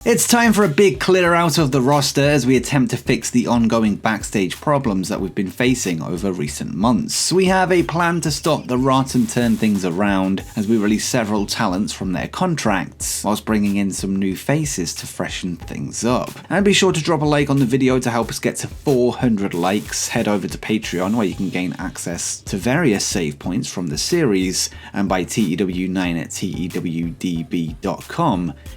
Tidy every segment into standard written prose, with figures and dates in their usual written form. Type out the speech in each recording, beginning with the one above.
It's time for a big clear out of the roster as we attempt to fix the ongoing backstage problems that we've been facing over recent months. We have a plan to stop the rot and turn things around as we release several talents from their contracts, whilst bringing in some new faces to freshen things up. And be sure to drop a like on the video to help us get to 400 likes. Head over to Patreon where you can gain access to various save points from the series, and buy TEW IX at tewdb.com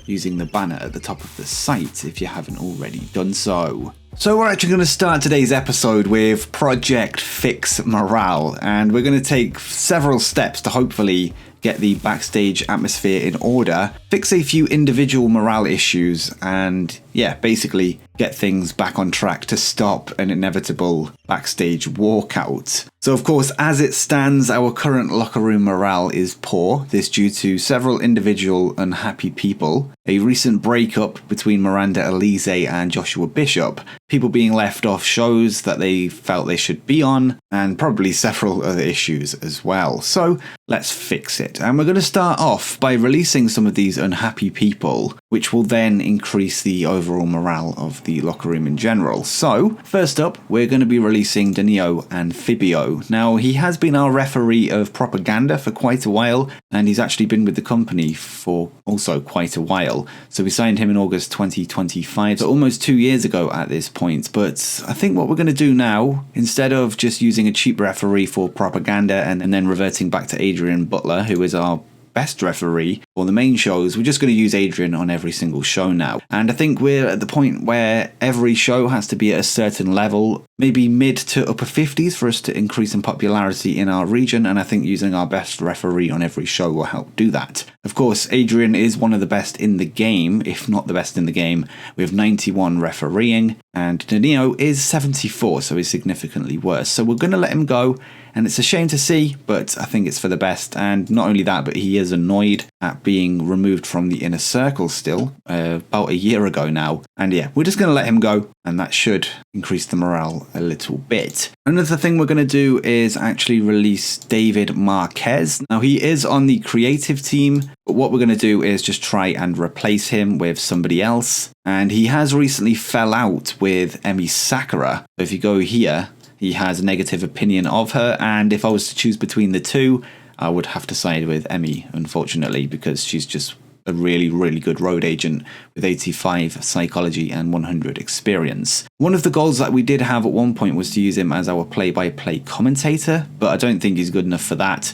using the banner at the top of the site if you haven't already done so. So we're actually going to start today's episode with Project Fix Morale, and we're going to take several steps to hopefully get the backstage atmosphere in order, fix a few individual morale issues, and basically get things back on track to stop an inevitable backstage walkout. So of course, as it stands, our current locker room morale is poor. This due to several individual unhappy people, a recent breakup between Miranda Elise and Joshua Bishop, people being left off shows that they felt they should be on, and probably several other issues as well. So let's fix it. And we're going to start off by releasing some of these unhappy people, which will then increase the overall morale of the locker room in general. So first up, we're going to be releasing Danilo Amphibio. Now, he has been our referee of Propaganda for quite a while, and he's actually been with the company for also quite a while. So we signed him in August 2025, so almost 2 years ago at this point. But I think what we're going to do now, instead of just using a cheap referee for Propaganda and then reverting back to Adrian Butler, who is our best referee for the main shows, we're just going to use Adrian on every single show now. And I think we're at the point where every show has to be at a certain level, maybe mid to upper 50s for us to increase in popularity in our region, and I think using our best referee on every show will help do that. Of course, Adrian is one of the best in the game, if not the best in the game, with 91 refereeing, and Danilo is 74, so he's significantly worse. So we're going to let him go, and it's a shame to see, but I think it's for the best. And not only that, but he is annoyed at being removed from the inner circle still, about a year ago now. And we're just going to let him go, and that should increase the morale a little bit. Another thing we're going to do is actually release David Marquez. Now, he is on the creative team, but what we're going to do is just try and replace him with somebody else. And he has recently fell out with Emi Sakura. So if you go here, he has a negative opinion of her, and if I was to choose between the two, I would have to side with Emi, unfortunately, because she's just a really, really good road agent with 85 psychology and 100 experience. One of the goals that we did have at one point was to use him as our play-by-play commentator, but I don't think he's good enough for that.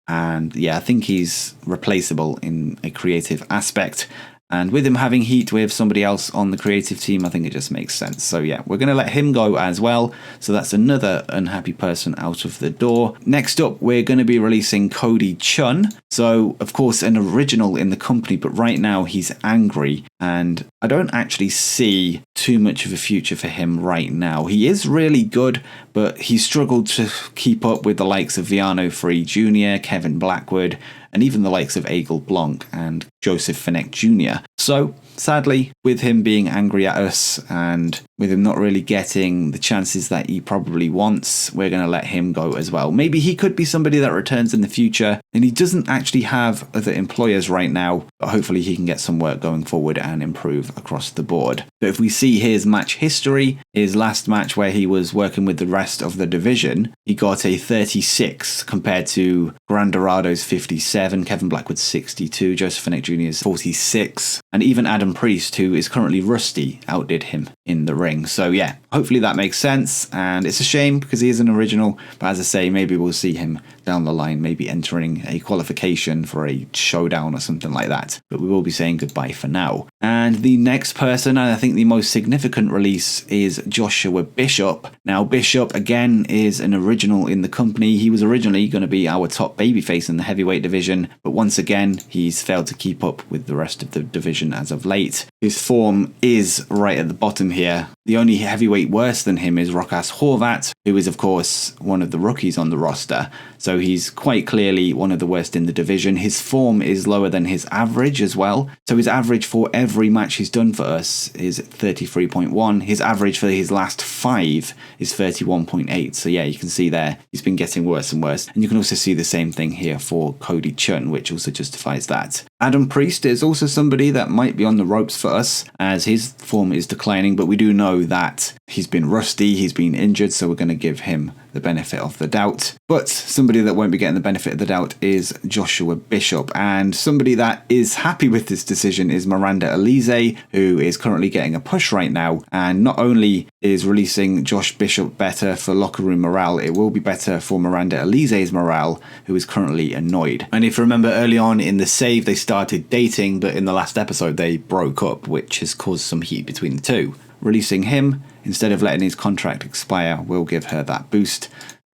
And I think he's replaceable in a creative aspect. And with him having heat with somebody else on the creative team, I think it just makes sense. So we're going to let him go as well. So that's another unhappy person out of the door. Next up, we're going to be releasing Cody Chun. So, of course, an original in the company, but right now he's angry. And I don't actually see too much of a future for him right now. He is really good, but he struggled to keep up with the likes of Viano Free Jr., Kevin Blackwood, and even the likes of Egil Blanc and Joseph Finneck Jr. So, sadly, with him being angry at us and with him not really getting the chances that he probably wants, we're going to let him go as well. Maybe he could be somebody that returns in the future, and he doesn't actually have other employers right now, but hopefully he can get some work going forward and improve across the board. But if we see his match history, his last match where he was working with the rest of the division, he got a 36 compared to Grandorado's 57, Kevin Blackwood's 62, Joseph Finneck Jr.'s 46, and even Adam Priest, who is currently rusty, outdid him in the ring. So hopefully that makes sense, and it's a shame because he is an original, but as I say, maybe we'll see him down the line, maybe entering a qualification for a showdown or something like that. But we will be saying goodbye for now. And the next person, and I think the most significant release, is Joshua Bishop. Now, Bishop, again, is an original in the company. He was originally going to be our top babyface in the heavyweight division, but once again, he's failed to keep up with the rest of the division as of late. His form is right at the bottom here. The only heavyweight worse than him is Rokas Horvat, who is, of course, one of the rookies on the roster. So he's quite clearly one of the worst in the division. His form is lower than his average as well. So his average for every match he's done for us is 33.1. His average for his last 5 is 31.8. So you can see there, he's been getting worse and worse. And you can also see the same thing here for Cody Chun, which also justifies that. Adam Priest is also somebody that might be on the ropes for us as his form is declining, but we do know that he's been rusty, he's been injured, so we're going to give him the benefit of the doubt. But somebody that won't be getting the benefit of the doubt is Joshua Bishop, and somebody that is happy with this decision is Miranda Elise, who is currently getting a push right now, and not only is releasing Josh Bishop better for locker room morale, it will be better for Miranda Elise's morale, who is currently annoyed. And if you remember early on in the save, they started dating, but in the last episode they broke up, which has caused some heat between the two. Releasing him, instead of letting his contract expire, will give her that boost.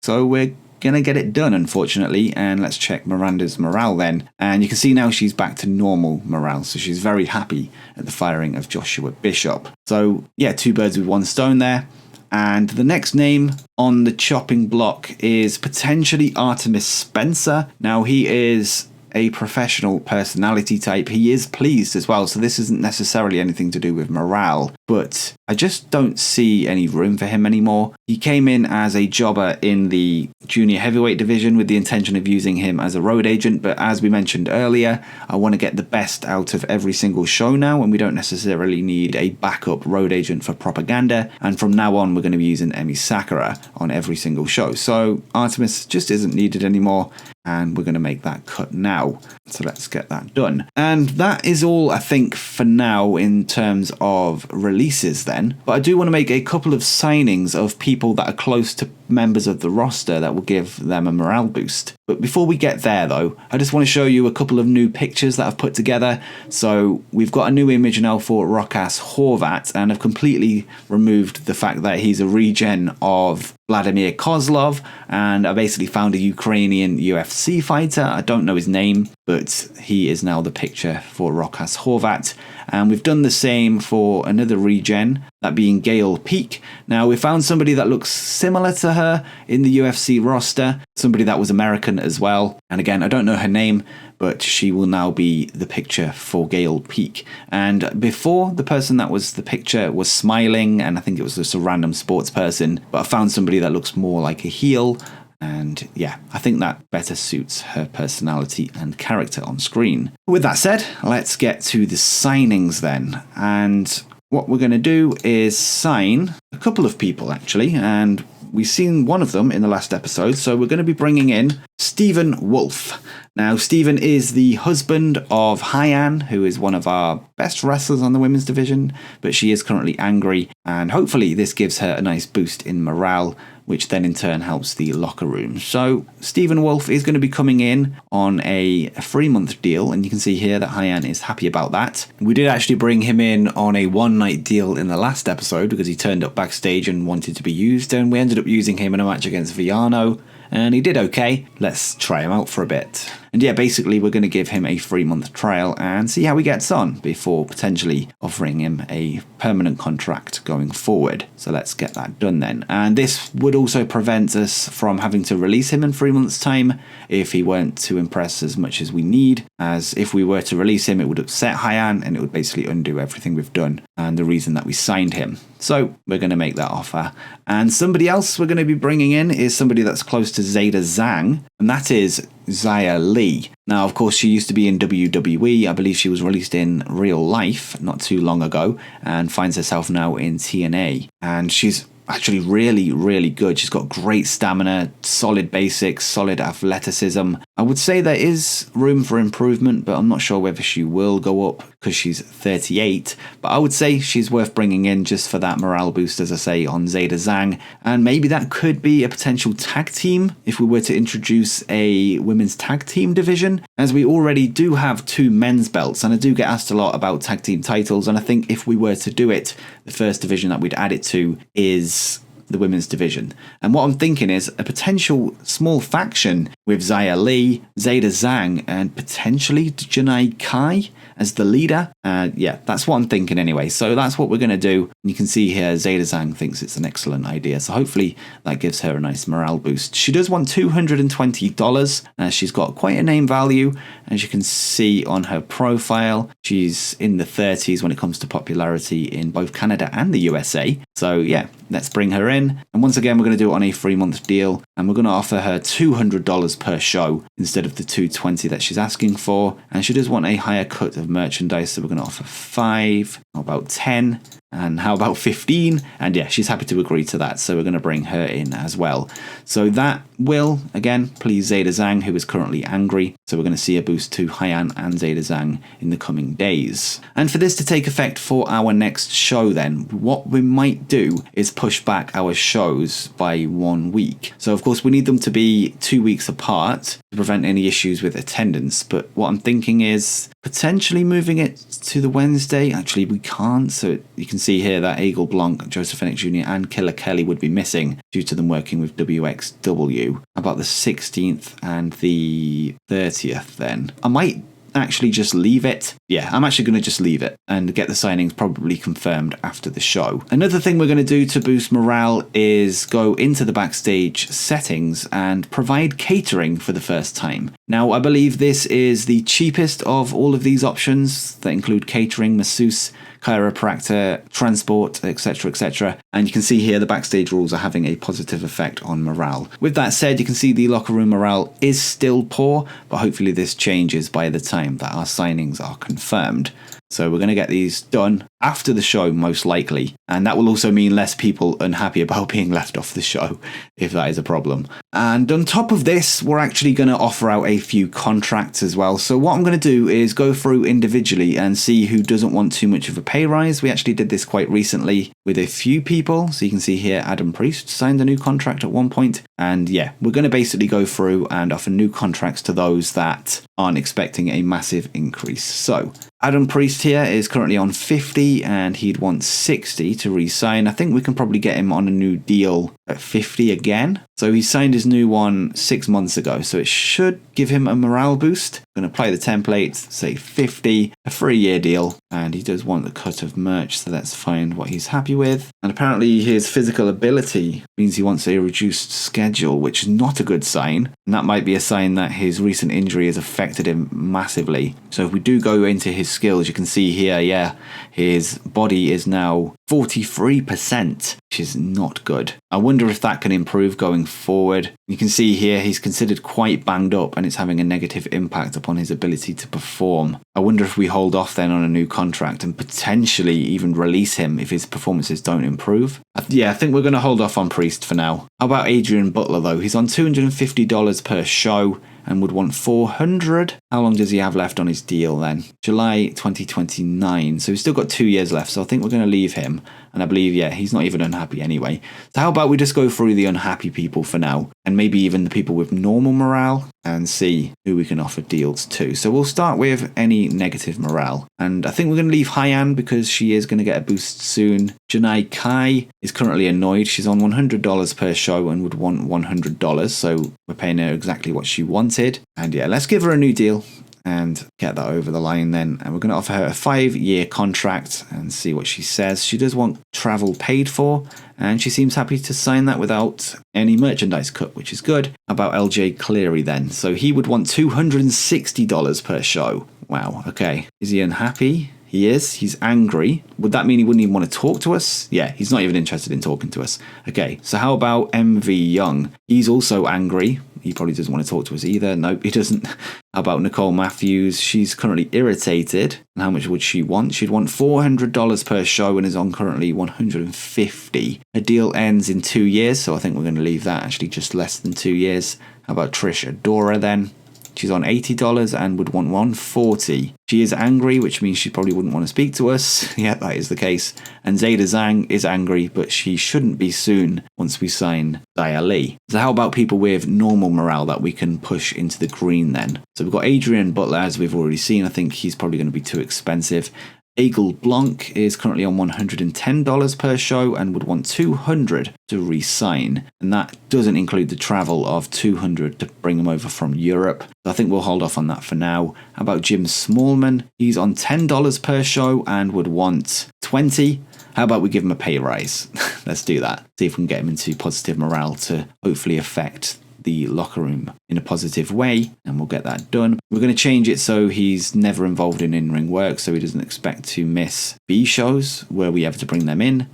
So we're going to get it done, unfortunately, and let's check Miranda's morale then. And you can see now she's back to normal morale, so she's very happy at the firing of Joshua Bishop. So yeah, 2 birds with 1 stone there. And the next name on the chopping block is potentially Artemis Spencer. Now, he is a professional personality type. He is pleased as well, so this isn't necessarily anything to do with morale, but I just don't see any room for him anymore. He came in as a jobber in the junior heavyweight division with the intention of using him as a road agent, but as we mentioned earlier, I want to get the best out of every single show now, and we don't necessarily need a backup road agent for propaganda, and from now on we're going to be using Emi Sakura on every single show. So Artemis just isn't needed anymore, and we're going to make that cut now. So let's get that done. And that is all, I think, for now in terms of releases then. But I do want to make a couple of signings of people that are close to members of the roster that will give them a morale boost. But before we get there though, I just want to show you a couple of new pictures that I've put together. So we've got a new image now for Rokas Horvat, and I've completely removed the fact that he's a regen of Vladimir Kozlov, and I basically found a Ukrainian UFC fighter. I don't know his name, but he is now the picture for Rokas Horvat. And we've done the same for another regen, that being Gail Peak. Now, we found somebody that looks similar to her in the UFC roster, somebody that was American as well. And again, I don't know her name, but she will now be the picture for Gail Peak. And before, the person that was the picture was smiling, and I think it was just a random sports person, but I found somebody that looks more like a heel. And yeah, I think that better suits her personality and character on screen. With that said, let's get to the signings then. And what we're going to do is sign a couple of people actually, and we've seen one of them in the last episode, so we're going to be bringing in Stephen Wolf. Now, Stephen is the husband of Hyan, who is one of our best wrestlers on the women's division, but she is currently angry, and hopefully this gives her a nice boost in morale, which then in turn helps the locker room. So Stephen Wolf is going to be coming in on a 3-month deal, and you can see here that Hyan is happy about that. We did actually bring him in on a 1-night deal in the last episode because he turned up backstage and wanted to be used, and we ended up using him in a match against Viano, and he did okay. Let's try him out for a bit. And yeah, basically we're going to give him a 3-month trial and see how he gets on before potentially offering him a permanent contract going forward. So let's get that done then. And this would also prevent us from having to release him in 3 months' time if he weren't to impress as much as we need, as if we were to release him, it would upset Hyan and it would basically undo everything we've done and the reason that we signed him. So we're going to make that offer. And somebody else we're going to be bringing in is somebody that's close to Zeta Zhang, and that is Xia Li. Now, of course, she used to be in WWE. I believe she was released in real life not too long ago and finds herself now in TNA. And she's actually really good. She's got great stamina, solid basics, solid athleticism. I would say there is room for improvement, but I'm not sure whether she will go up because she's 38. But I would say she's worth bringing in just for that morale boost, as I say, on Zeta Zhang. And maybe that could be a potential tag team if we were to introduce a women's tag team division, as we already do have 2 men's belts. And I do get asked a lot about tag team titles, and I think if we were to do it, the first division that we'd add it to is the women's division. And what I'm thinking is a potential small faction with Xia Li, Zeta Zhang, and potentially Janai Kai as the leader. Yeah, that's what I'm thinking anyway. So that's what we're going to do. And you can see here Zeta Zhang thinks it's an excellent idea. So hopefully that gives her a nice morale boost. She does want $220. She's got quite a name value. As you can see on her profile, she's in the 30s when it comes to popularity in both Canada and the USA. So yeah, let's bring her in in. And once again, we're going to do it on a 3-month deal. And we're going to offer her $200 per show instead of the $220 that she's asking for. And she does want a higher cut of merchandise, so we're going to offer 5, how about 10? And how about 15? And yeah, she's happy to agree to that. So we're going to bring her in as well. So that will, again, please Zeta Zhang, who is currently angry. So we're going to see a boost to Haiyan and Zeta Zhang in the coming days. And for this to take effect for our next show then, what we might do is push back our shows by 1 week. So of course we need them to be 2 weeks apart to prevent any issues with attendance. But what I'm thinking is potentially moving it to the Wednesday. Actually, we can't. So you can see here that Eagle Blanc, Joseph Phoenix Jr. and Killer Kelly would be missing due to them working with WXW. About the 16th and the 30th then. I might actually just leave it. Yeah, I'm actually going to just leave it and get the signings probably confirmed after the show. Another thing we're going to do to boost morale is go into the backstage settings and provide catering for the first time. Now, I believe this is the cheapest of all of these options that include catering, masseuse, chiropractor, transport, etc, etc. And you can see here the backstage rules are having a positive effect on morale. With that said, you can see the locker room morale is still poor, but hopefully this changes by the time that our signings are confirmed. So we're going to get these done after the show, most likely. And that will also mean less people unhappy about being left off the show, if that is a problem. And on top of this, we're actually going to offer out a few contracts as well. So what I'm going to do is go through individually and see who doesn't want too much of a pay rise. We actually did this quite recently with a few people. So you can see here, Adam Priest signed a new contract at one point. And yeah, we're going to basically go through and offer new contracts to those that aren't expecting a massive increase. So Adam Priest here is currently on 50 and he'd want 60 to re-sign. I think we can probably get him on a new deal at 50 again. So he signed his new one 6 months ago, so it should give him a morale boost. I'm going to apply the template, say 50, a 3-year deal, and he does want the cut of merch, so let's find what he's happy with. And apparently his physical ability means he wants a reduced schedule, which is not a good sign. And that might be a sign that his recent injury has affected him massively. So if we do go into his skills, you can see here, yeah, his body is now 43%, which is not good. I wonder if that can improve going forward. You can see here he's considered quite banged up and it's having a negative impact upon his ability to perform. I wonder if we hold off then on a new contract and potentially even release him if his performances don't improve. Yeah, I think we're going to hold off on Priest for now. How about Adrian Butler though? He's on $250 per show and would want 400. How long does he have left on his deal then? July 2029. So he's still got 2 years left. So I think we're going to leave him. And I believe, yeah, he's not even unhappy anyway. So how about we just go through the unhappy people for now, and maybe even the people with normal morale, and see who we can offer deals to. So we'll start with any negative morale. And I think we're going to leave Haiyan because she is going to get a boost soon. Janai Kai is currently annoyed. She's on $100 per show and would want $100. So we're paying her exactly what she wanted. And yeah, let's give her a new deal and get that over the line then. And we're going to offer her a 5-year contract and see what she says. She does want travel paid for, and she seems happy to sign that without any merchandise cut, which is good. How about LJ Cleary then? So he would want $260 per show. Wow, okay. Is he unhappy? He is. He's angry. Would that mean he wouldn't even want to talk to us? Yeah, he's not even interested in talking to us. Okay, so how about MV Young? He's also angry. He probably doesn't want to talk to us either. Nope, he doesn't. How about Nicole Matthews? She's currently irritated. And how much would she want? She'd want $400 per show and is on currently $150. Her deal ends in 2 years, so I think we're going to leave that actually just less than 2 years. How about Trish Adora then? She's on $80 and would want $140. She is angry, which means she probably wouldn't want to speak to us. Yeah, that is the case. And Zeta Zhang is angry, but she shouldn't be soon once we sign Xia Li. So how about people with normal morale that we can push into the green then? So we've got Adrian Butler, as we've already seen. I think he's probably going to be too expensive. Eagle Blanc is currently on $110 per show and would want $200 to re-sign. And that doesn't include the travel of $200 to bring him over from Europe. So I think we'll hold off on that for now. How about Jim Smallman? He's on $10 per show and would want $20. How about we give him a pay rise? Let's do that. See if we can get him into positive morale to hopefully affect the locker room in a positive way, and we'll get that done. We're going to change it so he's never involved in in-ring work, so he doesn't expect to miss B shows where we have to bring them in.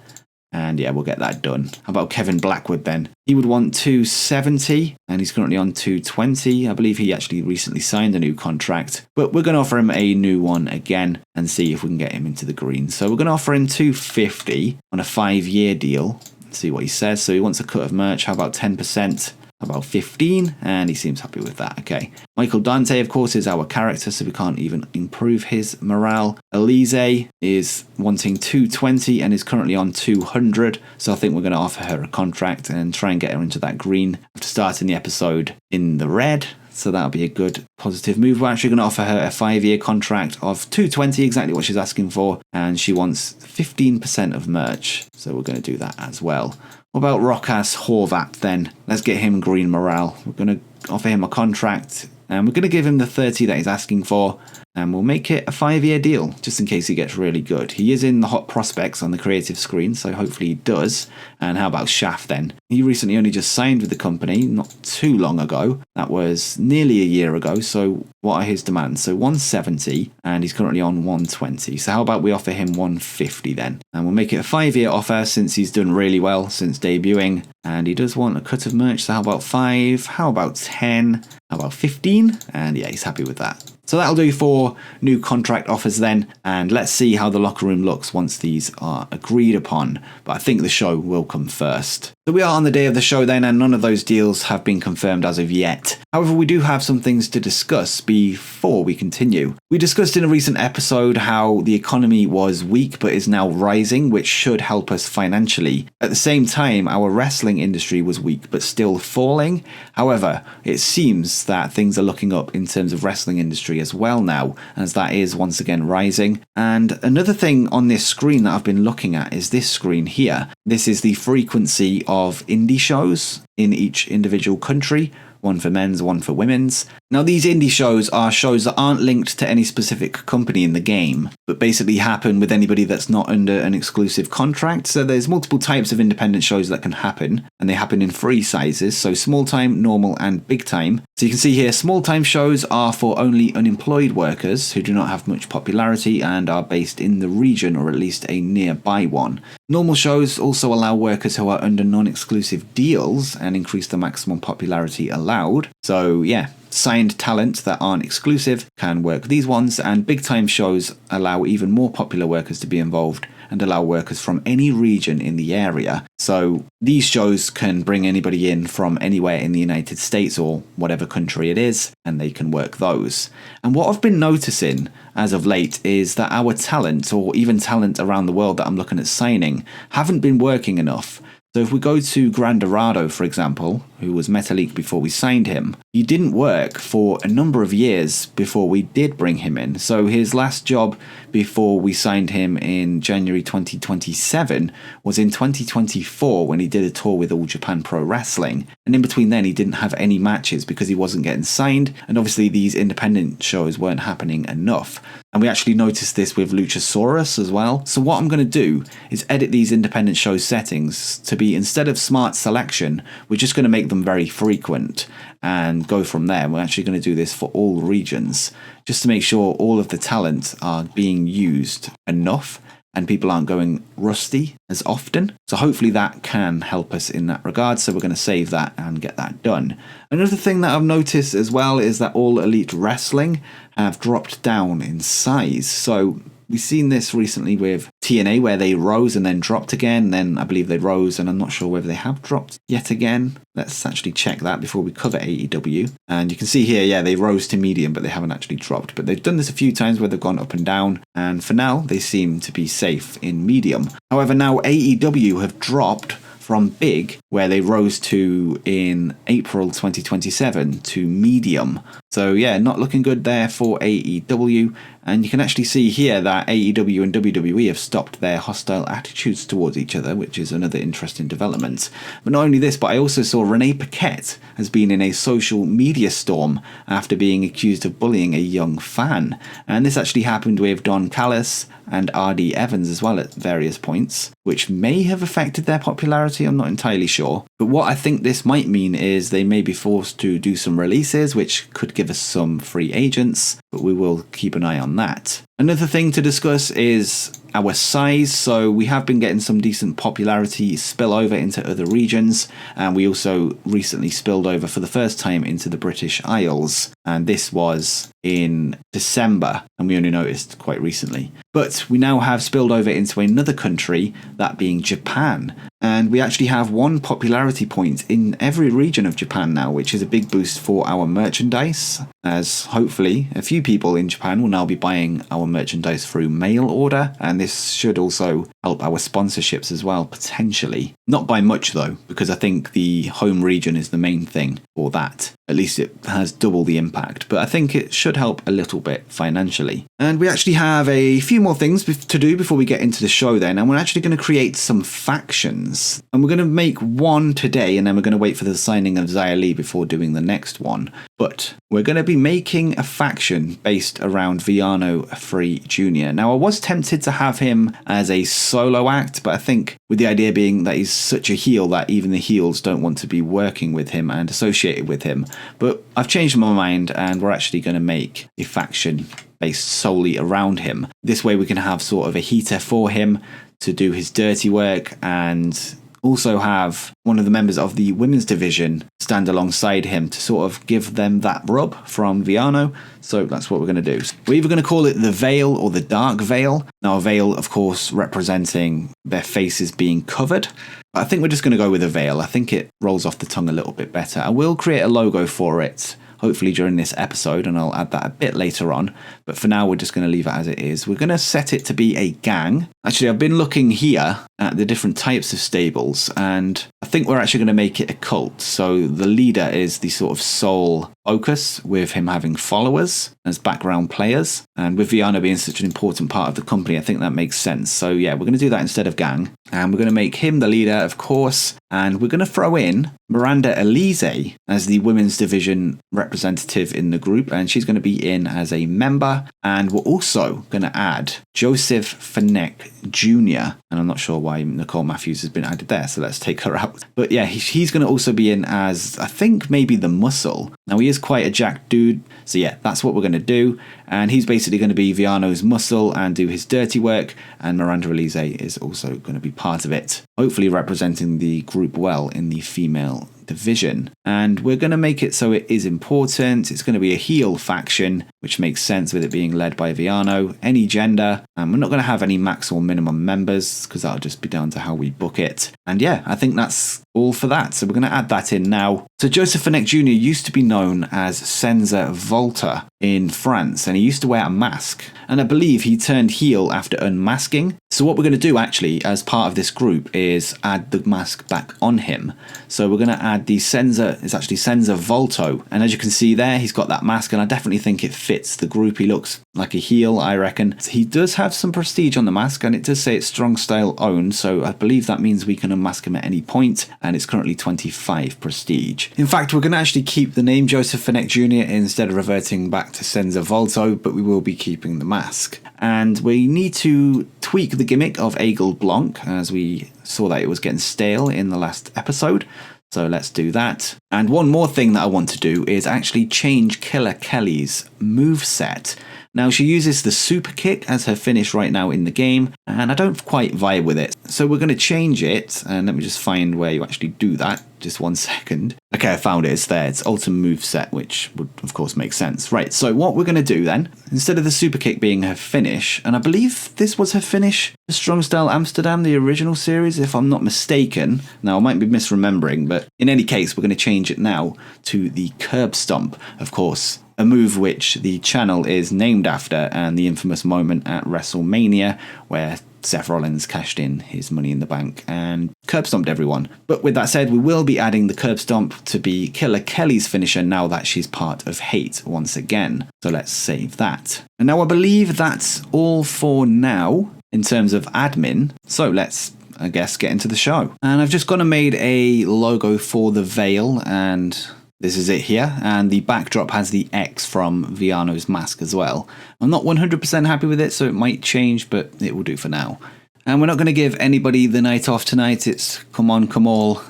And yeah, we'll get that done. How about Kevin Blackwood then? He would want 270 and he's currently on 220. I believe he actually recently signed a new contract, but we're going to offer him a new one again and see if we can get him into the green. So we're going to offer him 250 on a 5-year deal. See what he says. So he wants a cut of merch. How about 10%? About 15, and he seems happy with that. Okay. Michael Dante, of course, is our character, so we can't even improve his morale. Elise is wanting 220 and is currently on 200, so I think we're going to offer her a contract and try and get her into that green after starting the episode in the red. So that'll be a good positive move. We're actually going to offer her a 5-year contract of 220, exactly what she's asking for, and she wants 15% of merch, so we're going to do that as well. What about Rokas Horvat then? Let's get him green morale. We're going to offer him a contract and we're going to give him the 30 that he's asking for, and we'll make it a 5-year deal just in case he gets really good. He is in the hot prospects on the creative screen, so hopefully he does. And how about Shaft then? He recently only just signed with the company not too long ago. That was nearly a year ago. So what are his demands? So 170 and he's currently on 120. So how about we offer him 150 then? And we'll make it a 5-year offer since he's done really well since debuting. And he does want a cut of merch. So how about 5? How about 10? How about 15? And yeah, he's happy with that. So that'll do for new contract offers then, and let's see how the locker room looks once these are agreed upon. But I think the show will come first. So we are on the day of the show then, and none of those deals have been confirmed as of yet. However, we do have some things to discuss before we continue. We discussed in a recent episode how the economy was weak but is now rising, which should help us financially. At the same time, our wrestling industry was weak but still falling. However, it seems that things are looking up in terms of wrestling industry as well now, as that is once again rising. And another thing on this screen that I've been looking at is this screen here. This is the frequency of indie shows in each individual country. One for men's, one for women's. Now these indie shows are shows that aren't linked to any specific company in the game, but basically happen with anybody that's not under an exclusive contract. So there's multiple types of independent shows that can happen, and they happen in 3 sizes, so small time, normal and big time. So you can see here, small time shows are for only unemployed workers who do not have much popularity and are based in the region or at least a nearby one. Normal shows also allow workers who are under non-exclusive deals and increase the maximum popularity allowed. So yeah, signed talent that aren't exclusive can work these ones, and big time shows allow even more popular workers to be involved and allow workers from any region in the area. So these shows can bring anybody in from anywhere in the United States or whatever country it is, and they can work those. And what I've been noticing as of late is that our talent, or even talent around the world that I'm looking at signing, haven't been working enough. So if we go to Gran Dorado, for example, who was Metalik before we signed him, he didn't work for a number of years before we did bring him in. So his last job before we signed him in January 2027 was in 2024 when he did a tour with All Japan Pro Wrestling. And in between then, he didn't have any matches because he wasn't getting signed. And obviously these independent shows weren't happening enough. And we actually noticed this with Luchasaurus as well. So what I'm going to do is edit these independent show settings to be, instead of smart selection, we're just going to make them very frequent and go from there. We're actually going to do this for all regions just to make sure all of the talent are being used enough and people aren't going rusty as often. So hopefully that can help us in that regard. So we're going to save that and get that done. Another thing that I've noticed as well is that All Elite Wrestling have dropped down in size. So we've seen this recently with TNA where they rose and then dropped again. Then I believe they rose and I'm not sure whether they have dropped yet again. Let's actually check that before we cover AEW. And you can see here, yeah, they rose to medium, but they haven't actually dropped. But they've done this a few times where they've gone up and down. And for now, they seem to be safe in medium. However, now AEW have dropped from big, where they rose to in April 2027, to medium. So yeah, not looking good there for AEW. And you can actually see here that AEW and WWE have stopped their hostile attitudes towards each other, which is another interesting development. But not only this, but I also saw Renee Paquette has been in a social media storm after being accused of bullying a young fan. And this actually happened with Don Callis and R.D. Evans as well at various points, which may have affected their popularity. I'm not entirely sure. But what I think this might mean is they may be forced to do some releases, which could give us some free agents, but we will keep an eye on that. Another thing to discuss is our size, so we have been getting some decent popularity spill over into other regions, and we also recently spilled over for the first time into the British Isles, and this was in December, and we only noticed quite recently. But we now have spilled over into another country, that being Japan, and we actually have 1 popularity point in every region of Japan now, which is a big boost for our merchandise, as hopefully a few people in Japan will now be buying our merchandise through mail order, and this should also help our sponsorships as well, potentially. Not by much though, because I think the home region is the main thing for that. At least it has double the impact, but I think it should help a little bit financially. And we actually have a few more things to do before we get into the show then, and we're actually going to create some factions. And we're going to make one today, and then we're going to wait for the signing of Xia Li before doing the next one. But we're going to be making a faction based around Villano Free Jr. Now, I was tempted to have him as a solo act, but I think with the idea being that he's such a heel that even the heels don't want to be working with him and associated with him. But I've changed my mind, and we're actually going to make a faction based solely around him. This way we can have sort of a heater for him to do his dirty work, and also have one of the members of the women's division stand alongside him to sort of give them that rub from Villano. So that's what we're going to do. We're either going to call it the Veil or the Dark Veil. Now, a veil, of course, representing their faces being covered. I think we're just going to go with a veil. I think it rolls off the tongue a little bit better. I will create a logo for it, hopefully during this episode, and I'll add that a bit later on. But for now, we're just going to leave it as it is. We're going to set it to be a gang. Actually, I've been looking here at the different types of stables, and I think we're actually going to make it a cult. So the leader is the sort of sole focus, with him having followers as background players. And with Villano being such an important part of the company, I think that makes sense. So yeah, we're going to do that instead of gang. And we're going to make him the leader, of course. And we're going to throw in Miranda Elise as the women's division representative in the group. And she's going to be in as a member. And we're also going to add Joseph Fenech Jr. And I'm not sure why Nicole Matthews has been added there, so let's take her out. But yeah, he's going to also be in as, I think, maybe the muscle. Now, he is quite a jacked dude. So yeah, that's what we're going to do. And he's basically going to be Villano's muscle and do his dirty work. And Miranda Elise is also going to be part of it, hopefully representing the group well in the female division. And we're going to make it so it is important. It's going to be a heel faction, which makes sense with it being led by Villano. Any gender. And we're not going to have any max or minimum members, because that'll just be down to how we book it. And yeah, I think that's all for that. So we're going to add that in now. So Joseph Fenech Jr. used to be known as Senza Volta in France, and he used to wear a mask. And I believe he turned heel after unmasking. So what we're going to do actually as part of this group is add the mask back on him. So we're going to add the Senza, it's actually Senza Volto. And as you can see there, he's got that mask, and I definitely think it fits the group. He looks like a heel, I reckon. He does have some prestige on the mask, and it does say it's strong style owned. So I believe that means we can unmask him at any point, and it's currently 25 prestige. In fact, we're going to actually keep the name Joseph Fenech Jr. instead of reverting back to Senza Volto, but we will be keeping the mask. And we need to tweak the gimmick of Aigle Blanc, as we saw that it was getting stale in the last episode. So let's do that. And one more thing that I want to do is actually change Killer Kelly's moveset. Now, she uses the super kick as her finish right now in the game, and I don't quite vibe with it. So we're going to change it, and let me just find where you actually do that. Just 1 second. Okay, I found it. It's there. It's ultimate moveset, which would, of course, make sense. Right, so what we're going to do then, instead of the super kick being her finish, and I believe this was her finish, the Strong Style Amsterdam, the original series, if I'm not mistaken. Now, I might be misremembering, but in any case, we're going to change it now to the curb stomp, of course. A move which the channel is named after, and the infamous moment at WrestleMania where Seth Rollins cashed in his Money in the Bank and curb stomped everyone. But with that said, we will be adding the curb stomp to be Killer Kelly's finisher now that she's part of Hate once again. So let's save that. And now I believe that's all for now in terms of admin. So let's, I guess, get into the show. And I've just gone and made a logo for the veil, and this is it here, and the backdrop has the X from Villano's mask as well. I'm not 100% happy with it, so it might change, but it will do for now. And we're not going to give anybody the night off tonight. It's come on, come all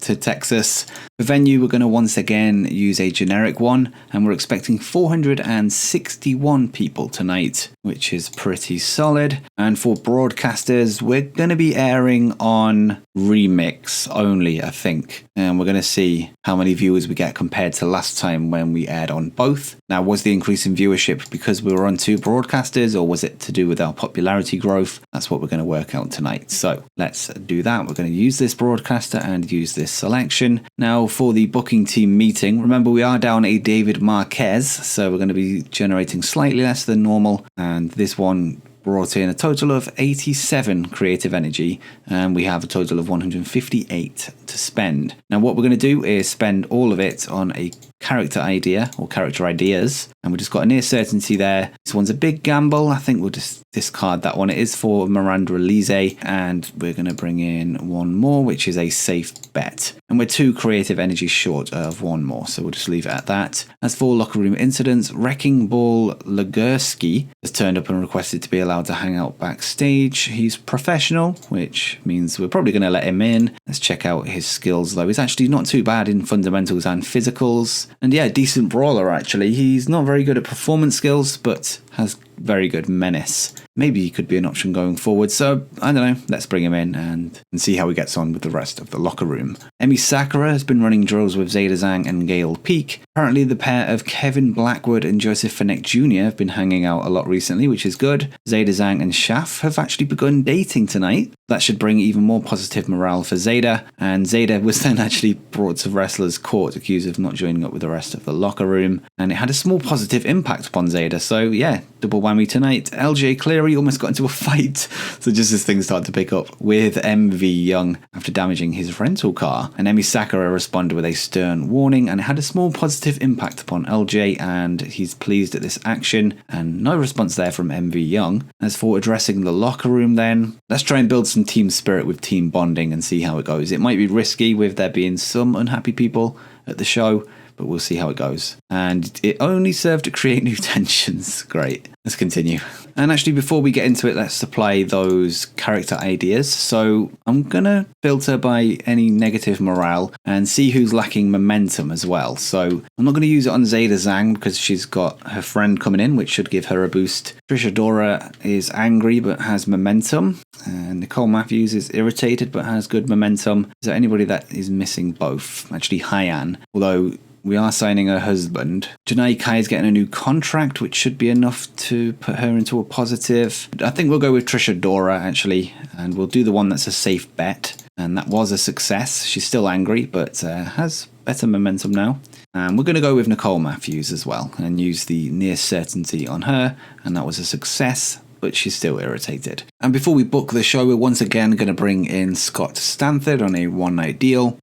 to Texas. For venue, we're going to once again use a generic one, and we're expecting 461 people tonight, which is pretty solid. And for broadcasters, we're going to be airing on Remix only, I think. And we're going to see how many viewers we get compared to last time when we aired on both. Now, was the increase in viewership because we were on 2 broadcasters, or was it to do with our popularity growth? That's what we're going to work out tonight. So let's do that. We're going to use this broadcaster and use this selection. Now, for the booking team meeting, remember we are down a David Marquez, so we're going to be generating slightly less than normal. And this one brought in a total of 87 creative energy, and we have a total of 158 to spend. Now what we're going to do is spend all of it on a character idea or character ideas, and we just got a near certainty there. This one's a big gamble. I think we'll just discard that one. It is for Miranda Elise, and we're going to bring in one more, which is a safe bet, and we're 2 creative energy short of one more, so we'll just leave it at that. As for locker room incidents, Wrecking Ball Legursky has turned up and requested to be allowed to hang out backstage. He's professional, which means we're probably going to let him in. Let's check out his skills though. He's actually not too bad in fundamentals and physicals, and yeah, decent brawler actually. He's not very good at performance skills, but has very good menace. Maybe he could be an option going forward, so I don't know, let's bring him in and see how he gets on with the rest of the locker room. Emi Sakura has been running drills with Zeta Zhang and Gail Peak. Apparently the pair of Kevin Blackwood and Joseph Finnick Jr. have been hanging out a lot recently, which is good. Zeta Zhang and Shaf have actually begun dating tonight. That should bring even more positive morale for Zeta, and Zeta was then actually brought to wrestlers' court accused of not joining up with the rest of the locker room, and it had a small positive impact upon Zeta, so yeah, double whammy tonight. LJ Cleary almost got into a fight, so just as things start to pick up with MV Young after damaging his rental car, and Emi Sakura responded with a stern warning, and it had a small positive impact upon LJ, and he's pleased at this action, and no response there from MV Young. As for addressing the locker room then, let's try and build some team spirit with team bonding and see how it goes. It might be risky with there being some unhappy people at the show, but we'll see how it goes. And it only served to create new tensions. Great. Let's continue. And actually, before we get into it, let's apply those character ideas. So I'm going to filter by any negative morale and see who's lacking momentum as well. So I'm not going to use it on Zeta Zhang because she's got her friend coming in, which should give her a boost. Trisha Dora is angry but has momentum. And Nicole Matthews is irritated but has good momentum. Is there anybody that is missing both? Actually, Hyan, although we are signing her husband. Janai Kai is getting a new contract, which should be enough to put her into a positive. I think we'll go with Trisha Dora, actually, and we'll do the one that's a safe bet. And that was a success. She's still angry, but has better momentum now. And we're going to go with Nicole Matthews as well, and use the near certainty on her, and that was a success, but she's still irritated. And before we book the show, we're once again going to bring in Scott Stanford on a one-night deal.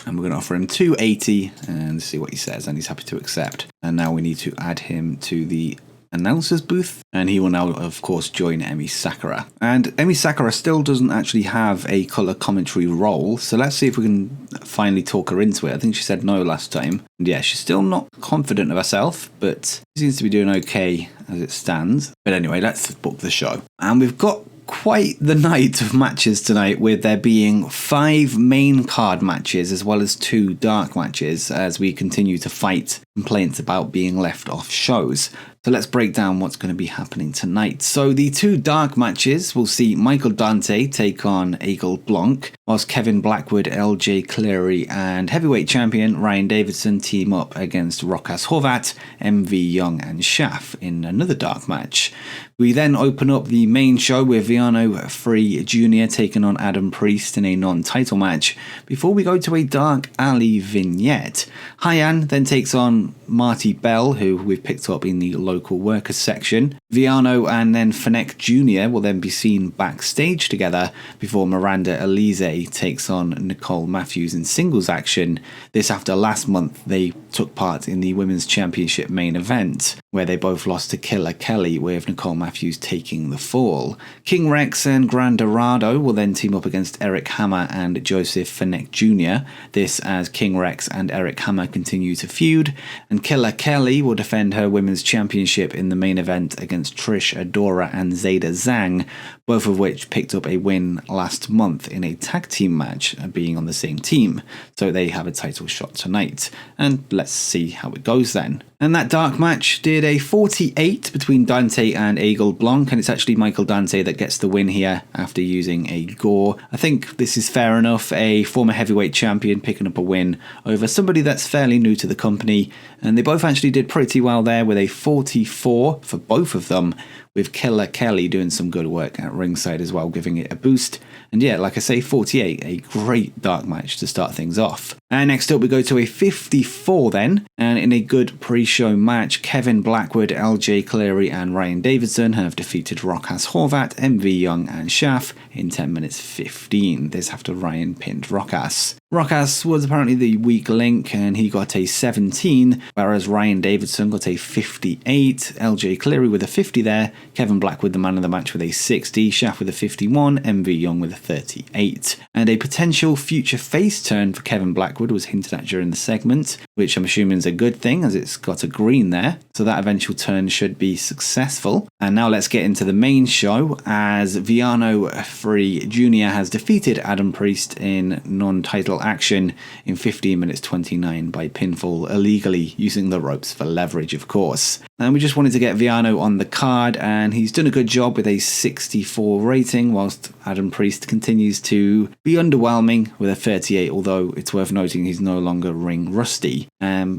And we're going to offer him $280 and see what he says, and he's happy to accept. And now we need to add him to the announcer's booth, and he will now of course join Emi Sakura. And Emi Sakura still doesn't actually have a colour commentary role, so let's see if we can finally talk her into it. I think she said no last time, and yeah, she's still not confident of herself, but she seems to be doing okay as it stands. But anyway, let's book the show. And we've got quite the night of matches tonight, with there being 5 main card matches as well as 2 dark matches as we continue to fight complaints about being left off shows. So let's break down what's going to be happening tonight. So the 2 dark matches will see Michael Dante take on Eagle Blanc, whilst Kevin Blackwood, LJ Cleary and heavyweight champion Ryan Davidson team up against Rokas Horvat, MV Young and Shaf in another dark match. We then open up the main show with Viano Free Jr. taking on Adam Priest in a non-title match, before we go to a Dark Alley vignette. Hyan then takes on Marty Bell, who we've picked up in the local workers section. Viano and then Finnick Jr. will then be seen backstage together before Miranda Elise takes on Nicole Matthews in singles action. This after last month they took part in the Women's Championship main event. where they both lost to Killer Kelly, with Nicole Matthews taking the fall. King Rex and Gran Dorado will then team up against Eric Hammer and Joseph Finneck Jr. This as King Rex and Eric Hammer continue to feud, and Killer Kelly will defend her women's championship in the main event against Trish Adora and Zayda Zhang, both of which picked up a win last month in a tag team match, being on the same team. So they have a title shot tonight, and let's see how it goes then. And that dark match did a 48 between Dante and Aigle Blanc, and it's actually Michael Dante that gets the win here after using a gore. I think this is fair enough, a former heavyweight champion picking up a win over somebody that's fairly new to the company, and they both actually did pretty well there with a 44 for both of them, with Killer Kelly doing some good work at ringside as well, giving it a boost. And yeah, like I say, 48, a great dark match to start things off. And next up we go to a 54 then, and in a good pre-show match, Kevin Blackwood, LJ Cleary and Ryan Davidson have defeated Rockass Horvat, MV Young and Schaff in 10 minutes 15. This after Ryan pinned Rockass. Rockass was apparently the weak link and he got a 17, whereas Ryan Davidson got a 58, LJ Cleary with a 50 there, Kevin Blackwood the man of the match with a 60, Schaff with a 51, MV Young with a 38. And a potential future face turn for Kevin Blackwood was hinted at during the segment, which I'm assuming is a good thing as it's got a green there, so that eventual turn should be successful. And now let's get into the main show, as Viano Free Jr. has defeated Adam Priest in non-title action in 15 minutes 29 by pinfall, illegally using the ropes for leverage, of course. And we just wanted to get Viano on the card, and he's done a good job with a 64 rating, whilst Adam Priest continues to be underwhelming with a 38, although it's worth noting he's no longer ring rusty.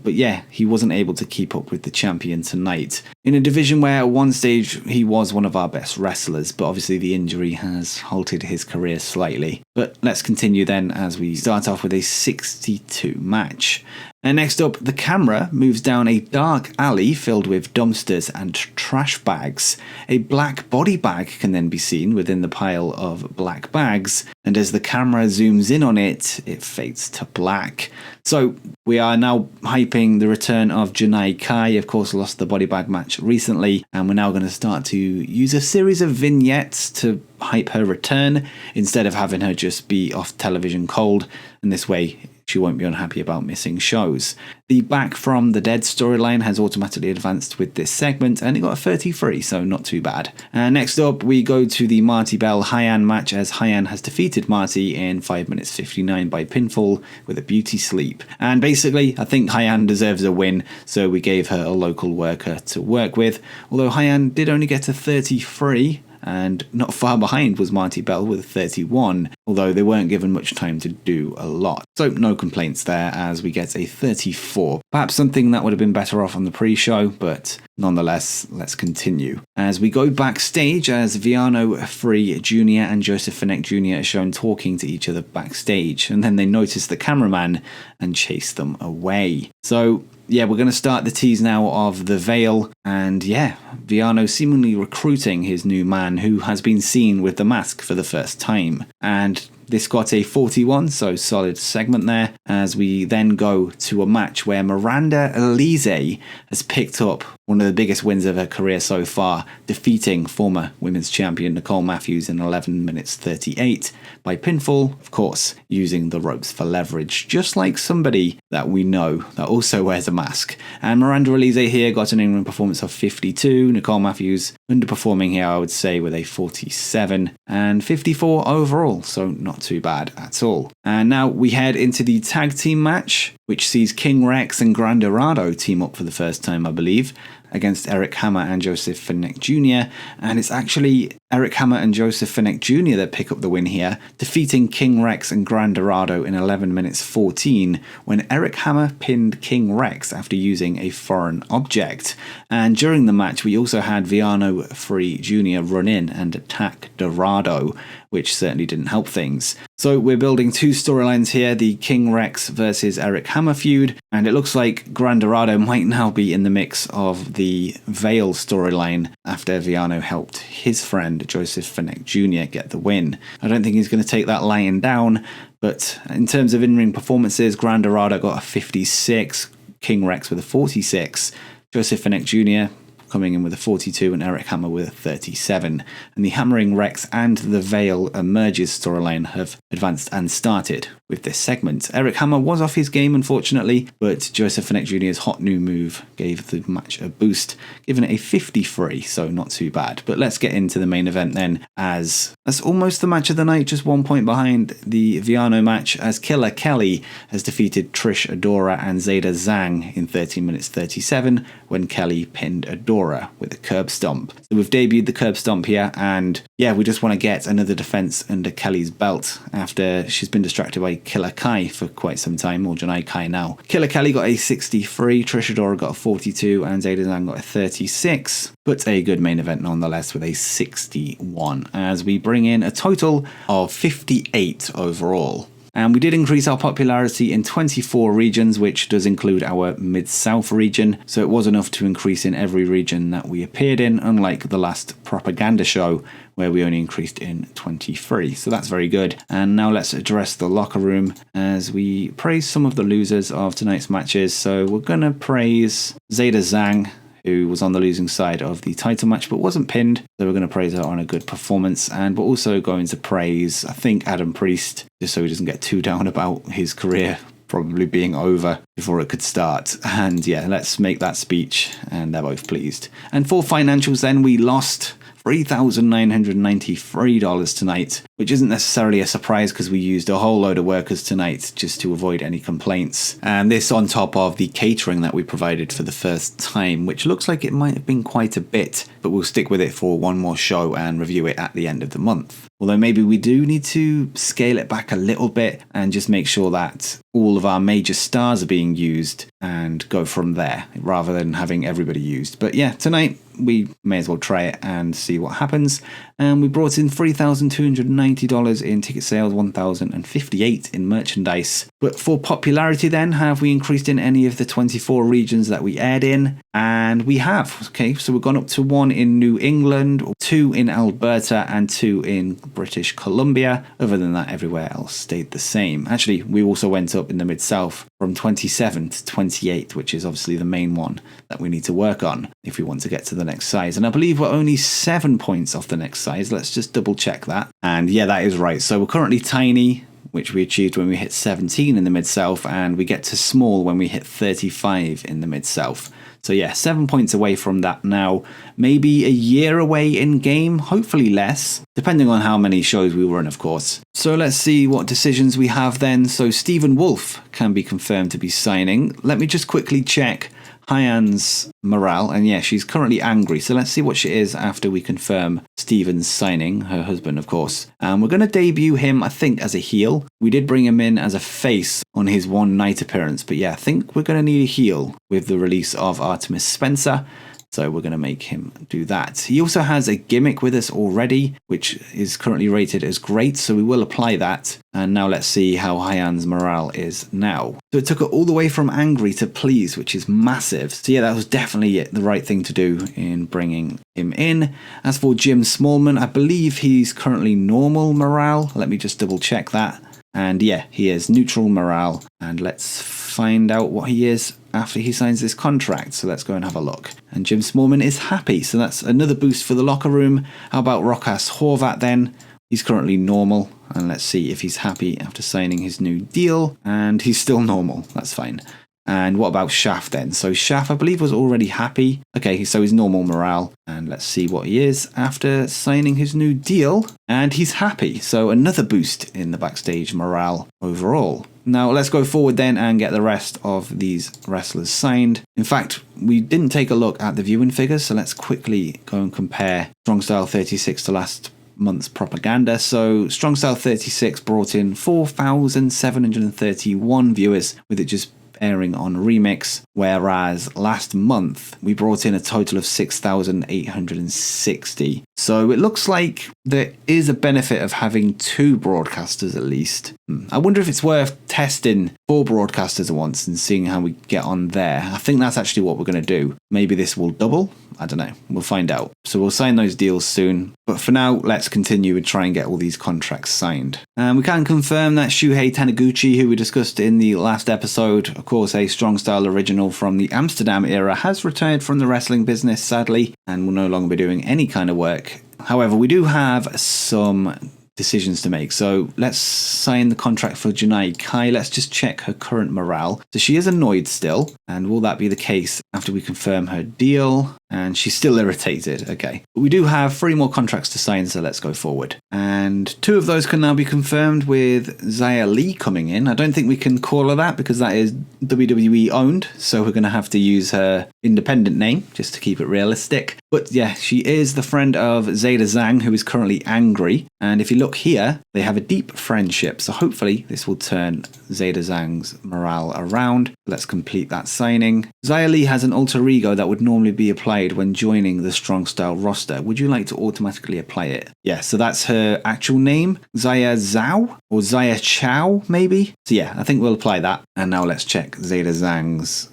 But yeah, he wasn't able to keep up with the champion tonight, in a division where at one stage he was one of our best wrestlers, but obviously the injury has halted his career slightly. But let's continue then as we start off with a 62 match. And next up, the camera moves down a dark alley filled with dumpsters and trash bags. A black body bag can then be seen within the pile of black bags, and as the camera zooms in on it, it fades to black. So we are now hyping the return of Janai Kai, of course lost the body bag match recently, and we're now going to start to use a series of vignettes to hype her return, instead of having her just be off television cold, and this way she won't be unhappy about missing shows. The Back from the Dead storyline has automatically advanced with this segment, and it got a 33, so not too bad. And next up, we go to the Marty Bell Hyan match, as Hyan has defeated Marty in 5 minutes 59 by pinfall with a beauty sleep. And basically, I think Hyan deserves a win, so we gave her a local worker to work with, although Hyan did only get a 33, and not far behind was Marty Bell with 31, although they weren't given much time to do a lot. So no complaints there, as we get a 34. Perhaps something that would have been better off on the pre-show, but nonetheless, let's continue. As we go backstage, as Viano Free Jr. and Joseph Finneck Jr. are shown talking to each other backstage, and then they notice the cameraman and chase them away. So yeah, we're going to start the tease now of the Veil, and yeah, Viano seemingly recruiting his new man, who has been seen with the mask for the first time. And this got a 41, so solid segment there, as we then go to a match where Miranda Elise has picked up one of the biggest wins of her career so far, defeating former women's champion Nicole Matthews in 11 minutes 38 by pinfall, of course, using the ropes for leverage, just like somebody that we know that also wears a mask. And Miranda Elise here got an in-ring performance of 52, Nicole Matthews underperforming here, I would say, with a 47, and 54 overall, so not too bad at all. And now we head into the tag team match, which sees King Rex and Gran Dorado team up for the first time, I believe, against Eric Hammer and Joseph Finneck Jr. And it's actually Eric Hammer and Joseph Finneck Jr. that pick up the win here, defeating King Rex and Gran Dorado in 11 minutes 14, when Eric Hammer pinned King Rex after using a foreign object. And during the match, we also had Viano Free Jr. run in and attack Dorado, which certainly didn't help things. So we're building two storylines here, the King Rex versus Eric Hammer feud, and it looks like Gran Dorado might now be in the mix of the Veil storyline after Viano helped his friend Joseph Finneck Jr. get the win. I don't think he's going to take that lying down, but in terms of in-ring performances, Gran Dorado got a 56, King Rex with a 46. Joseph Finnick Jr. coming in with a 42 and Eric Hammer with a 37. And the Hammering Rex and the Veil Emerges storyline have advanced and started with this segment. Eric Hammer was off his game, unfortunately, but Joseph Finnick Jr.'s hot new move gave the match a boost, giving it a 53, so not too bad. But let's get into the main event then, as that's almost the match of the night, just 1 point behind the Viano match, as Killer Kelly has defeated Trish Adora and Zeta Zhang in 13 minutes 37, when Kelly pinned Adora with a curb stomp. So we've debuted the curb stomp here, and yeah, we just want to get another defense under Kelly's belt after she's been distracted by Killer Kai for quite some time, or Janai Kai now. Killer Kelly got a 63, Trish Adora got a 42, and Zeta Zhang got a 36, but a good main event nonetheless with a 61, as we bring in a total of 58 overall. And we did increase our popularity in 24 regions, which does include our Mid-South region, so it was enough to increase in every region that we appeared in, unlike the last propaganda show, where we only increased in 23. So that's very good. And now let's address the locker room as we praise some of the losers of tonight's matches. So we're going to praise Zeta Zhang, who was on the losing side of the title match but wasn't pinned, so we're going to praise her on a good performance. And we're also going to praise, I think, Adam Priest, just so he doesn't get too down about his career probably being over before it could start. And yeah, let's make that speech, and they're both pleased. And for financials then, we lost $3,993 tonight, which isn't necessarily a surprise because we used a whole load of workers tonight just to avoid any complaints. And this on top of the catering that we provided for the first time, which looks like it might have been quite a bit, but we'll stick with it for one more show and review it at the end of the month. Although maybe we do need to scale it back a little bit and just make sure that all of our major stars are being used and go from there rather than having everybody used. But yeah, tonight we may as well try it and see what happens. And we brought in $3,290 in ticket sales, $1,058 in merchandise. But for popularity then, have we increased in any of the 24 regions that we aired in? And we have. Okay, so we've gone up to 1 in New England, 2 in Alberta, and 2 in British Columbia. Other than that, everywhere else stayed the same. Actually, we also went up in the Mid-South from 27 to 28, which is obviously the main one that we need to work on if we want to get to the next size. And I believe we're only 7 points off the next size. Let's just double check that. And yeah, that is right. So we're currently tiny, which we achieved when we hit 17 in the Mid-South, and we get to small when we hit 35 in the Mid-South. So yeah, 7 points away from that now. Maybe a year away in game, hopefully less, depending on how many shows we run, of course. So let's see what decisions we have then. So Stephen Wolf can be confirmed to be signing. Let me just quickly check Hyan's morale, and yeah, she's currently angry, so let's see what she is after we confirm Steven's signing, her husband of course. And we're going to debut him, I think, as a heel. We did bring him in as a face on his one night appearance, but yeah, I think we're going to need a heel with the release of Artemis Spencer. So we're going to make him do that. He also has a gimmick with us already, which is currently rated as great, so we will apply that. And now let's see how Hyan's morale is now. So it took her all the way from angry to pleased, which is massive. So yeah, that was definitely the right thing to do in bringing him in. As for Jim Smallman, I believe he's currently normal morale. Let me just double check that. And yeah, he is neutral morale. And let's find out what he is after he signs this contract. So let's go and have a look. And Jim Smallman is happy. So that's another boost for the locker room. How about Rokas Horvat then? He's currently normal. And let's see if he's happy after signing his new deal. And he's still normal. That's fine. And what about Shaf then? So Shaf, I believe, was already happy. Okay, so he's normal morale. And let's see what he is after signing his new deal. And he's happy. So another boost in the backstage morale overall. Now let's go forward then and get the rest of these wrestlers signed. In fact, we didn't take a look at the viewing figures, so let's quickly go and compare Strong Style 36 to last month's propaganda. So Strong Style 36 brought in 4,731 viewers, with it just airing on Remix, whereas last month we brought in a total of 6,860. So it looks like there is a benefit of having 2 broadcasters at least. I wonder if it's worth testing 4 broadcasters at once and seeing how we get on there. I think that's actually what we're going to do. Maybe this will double. I don't know. We'll find out. So we'll sign those deals soon. But for now, let's continue and try and get all these contracts signed. And we can confirm that Shuhei Taniguchi, who we discussed in the last episode, of course a Strong Style original from the Amsterdam era, has retired from the wrestling business, sadly, and will no longer be doing any kind of work. However, we do have some decisions to make. So let's sign the contract for Janai Kai. Let's just check her current morale. So she is annoyed still. And will that be the case after we confirm her deal? And she's still irritated. Okay. But we do have 3 more contracts to sign, so let's go forward. And 2 of those can now be confirmed with Zaya Lee coming in. I don't think we can call her that because that is WWE owned. So we're going to have to use her independent name just to keep it realistic. But yeah, she is the friend of Zeta Zhang, who is currently angry. And if you look here, they have a deep friendship. So hopefully this will turn Zeta Zhang's morale around. Let's complete that signing. Zaya Lee has an alter ego that would normally be applied when joining the Strong Style roster. Would you like to automatically apply it? Yeah, so that's her actual name. Zaya Zhao or Zaya Chow, maybe? So yeah, I think we'll apply that. And now let's check Zeta Zhang's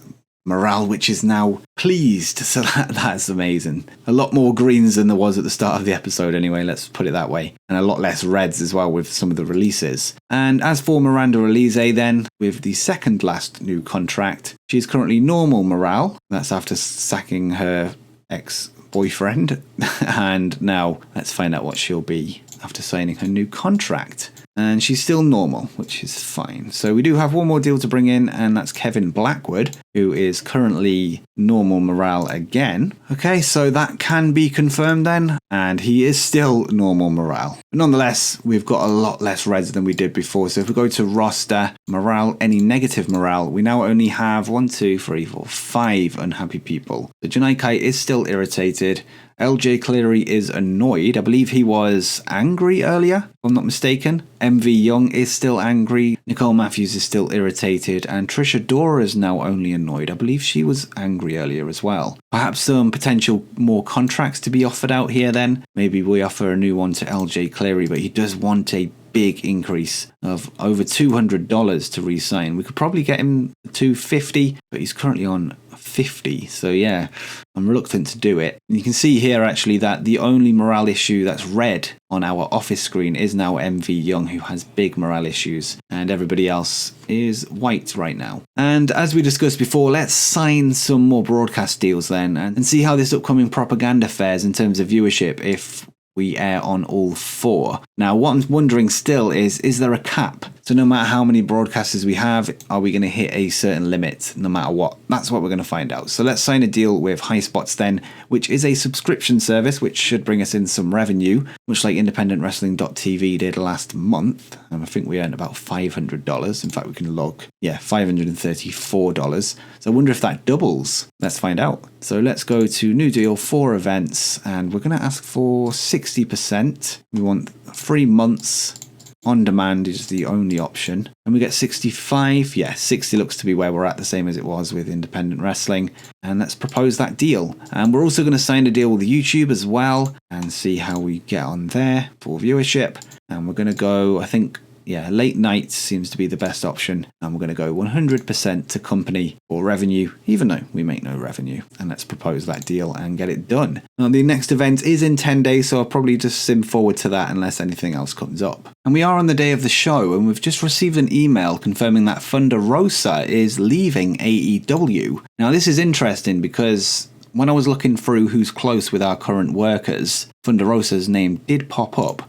morale, which is now pleased. So that's amazing. A lot more greens than there was at the start of the episode anyway, let's put it that way. And a lot less reds as well with some of the releases. And as for Miranda Elise then, with the second last new contract, she's currently normal morale. That's after sacking her ex-boyfriend. And now let's find out what she'll be after signing her new contract. And she's still normal, which is fine. So we do have 1 more deal to bring in, and that's Kevin Blackwood, who is currently normal morale again. Okay, so that can be confirmed then, and he is still normal morale. But nonetheless, we've got a lot less reds than we did before. So if we go to roster, morale, any negative morale, we now only have 1, 2, 3, 4, 5 unhappy people. The Janai Kai is still irritated. LJ Cleary is annoyed. I believe he was angry earlier, if I'm not mistaken. MV Young is still angry. Nicole Matthews is still irritated. And Trisha Dora is now only annoyed. I believe she was angry earlier as well. Perhaps some potential more contracts to be offered out here then. Maybe we offer a new one to LJ Cleary, but he does want a big increase of over $200 to re-sign. We could probably get him $250, but he's currently on $50. So yeah, I'm reluctant to do it. And you can see here actually that the only morale issue that's red on our office screen is now MV Young, who has big morale issues, and everybody else is white right now. And as we discussed before, let's sign some more broadcast deals then and see how this upcoming propaganda fares in terms of viewership if we air on all 4. Now, what I'm wondering still is there a cap? So no matter how many broadcasters we have, are we going to hit a certain limit no matter what? That's what we're going to find out. So let's sign a deal with Highspots then, which is a subscription service which should bring us in some revenue, much like independentwrestling.tv did last month. And I think we earned about $500. In fact, we can log, $534. So I wonder if that doubles. Let's find out. So let's go to new deal, 4 events, and we're going to ask for 60%. We want 3 months. On demand is the only option. And we get 65. Yeah, 60 looks to be where we're at, the same as it was with independent wrestling. And let's propose that deal. And we're also going to sign a deal with YouTube as well and see how we get on there for viewership. And we're going to go, I think, late night seems to be the best option. And we're going to go 100% to company for revenue, even though we make no revenue. And let's propose that deal and get it done. Now, the next event is in 10 days, so I'll probably just sim forward to that unless anything else comes up. And we are on the day of the show, and we've just received an email confirming that Thunder Rosa is leaving AEW. Now, this is interesting because when I was looking through who's close with our current workers, Thunder Rosa's name did pop up.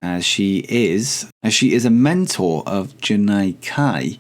As she is a mentor of Janai Kai.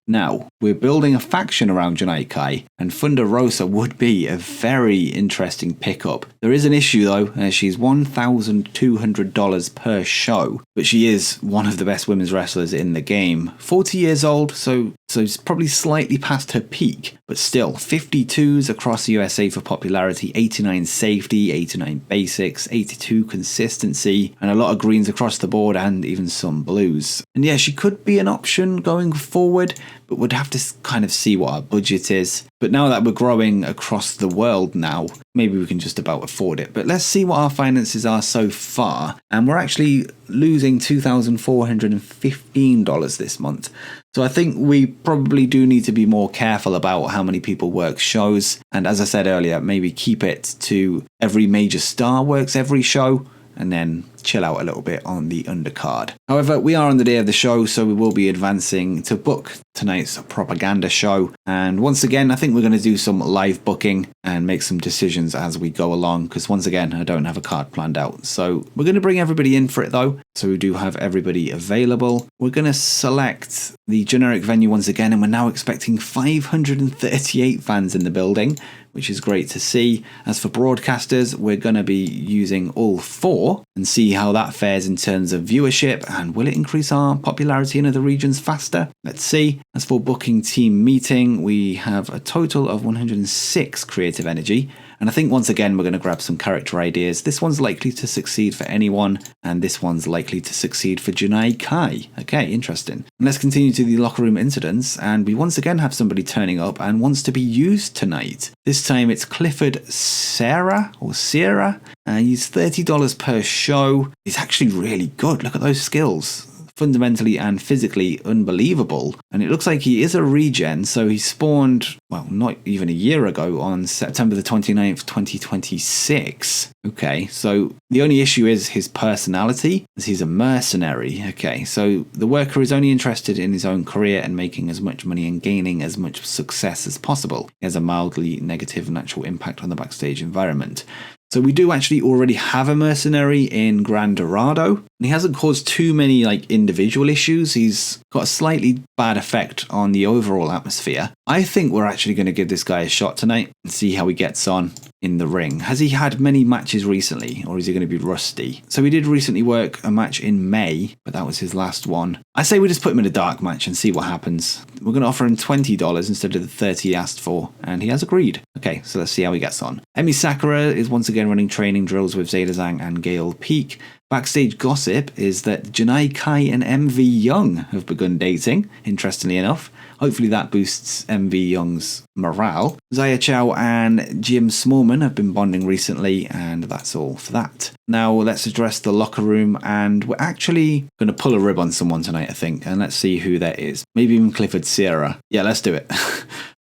Now, we're building a faction around Janai Kai, and Thunder Rosa would be a very interesting pickup. There is an issue though, as she's $1,200 per show, but she is one of the best women's wrestlers in the game. 40 years old, so it's probably slightly past her peak, but still, 52s across the USA for popularity, 89 safety, 89 basics, 82 consistency, and a lot of greens across the board, and even some blues. And yeah, she could be an option going forward, but we'd have to kind of see what our budget is. But now that we're growing across the world now, maybe we can just about afford it. But let's see what our finances are so far. And we're actually losing $2,415 this month. So I think we probably do need to be more careful about how many people work shows. And as I said earlier, maybe keep it to every major star works every show, and then chill out a little bit on the undercard. However, we are on the day of the show, so we will be advancing to book tonight's propaganda show. And once again, I think we're going to do some live booking and make some decisions as we go along, because once again, I don't have a card planned out. So we're going to bring everybody in for it though. So we do have everybody available. We're going to select the generic venue once again, and we're now expecting 538 fans in the building, which is great to see. As for broadcasters, we're going to be using all 4 and see how that fares in terms of viewership, and will it increase our popularity in other regions faster? Let's see. As for booking team meeting, we have a total of 106 creative energy, and I think once again we're going to grab some character ideas. This one's likely to succeed for anyone, and this one's likely to succeed for Junai Kai. Okay, interesting. And let's continue to the locker room incidents, and we once again have somebody turning up and wants to be used tonight. This time it's Clifford Sierra. He's $30 per show. He's actually really good. Look at those skills. Fundamentally and physically unbelievable. And it looks like he is a regen, so he spawned, well, not even a year ago on September the 29th, 2026. Okay, so the only issue is his personality, as he's a mercenary. Okay, so the worker is only interested in his own career and making as much money and gaining as much success as possible. He has a mildly negative natural impact on the backstage environment. So we do actually already have a mercenary in Gran Dorado, and he hasn't caused too many individual issues. He's got a slightly bad effect on the overall atmosphere. I think we're actually going to give this guy a shot tonight and see how he gets on in the ring. Has he had many matches recently, or is he going to be rusty? So he did recently work a match in May, but that was his last one. I say we just put him in a dark match and see what happens. We're going to offer him $20 instead of the 30 he asked for, and he has agreed. Okay, so let's see how he gets on. Emi Sakura is once again running training drills with Zeta Zhang and Gale Peak. Backstage gossip is that Junai Kai and MV Young have begun dating, interestingly enough. Hopefully that boosts MV Young's morale. Zaya Chow and Jim Smallman have been bonding recently, and that's all for that. Now let's address the locker room, and we're actually going to pull a rib on someone tonight, I think, and let's see who that is. Maybe even Clifford Sierra. Yeah, let's do it.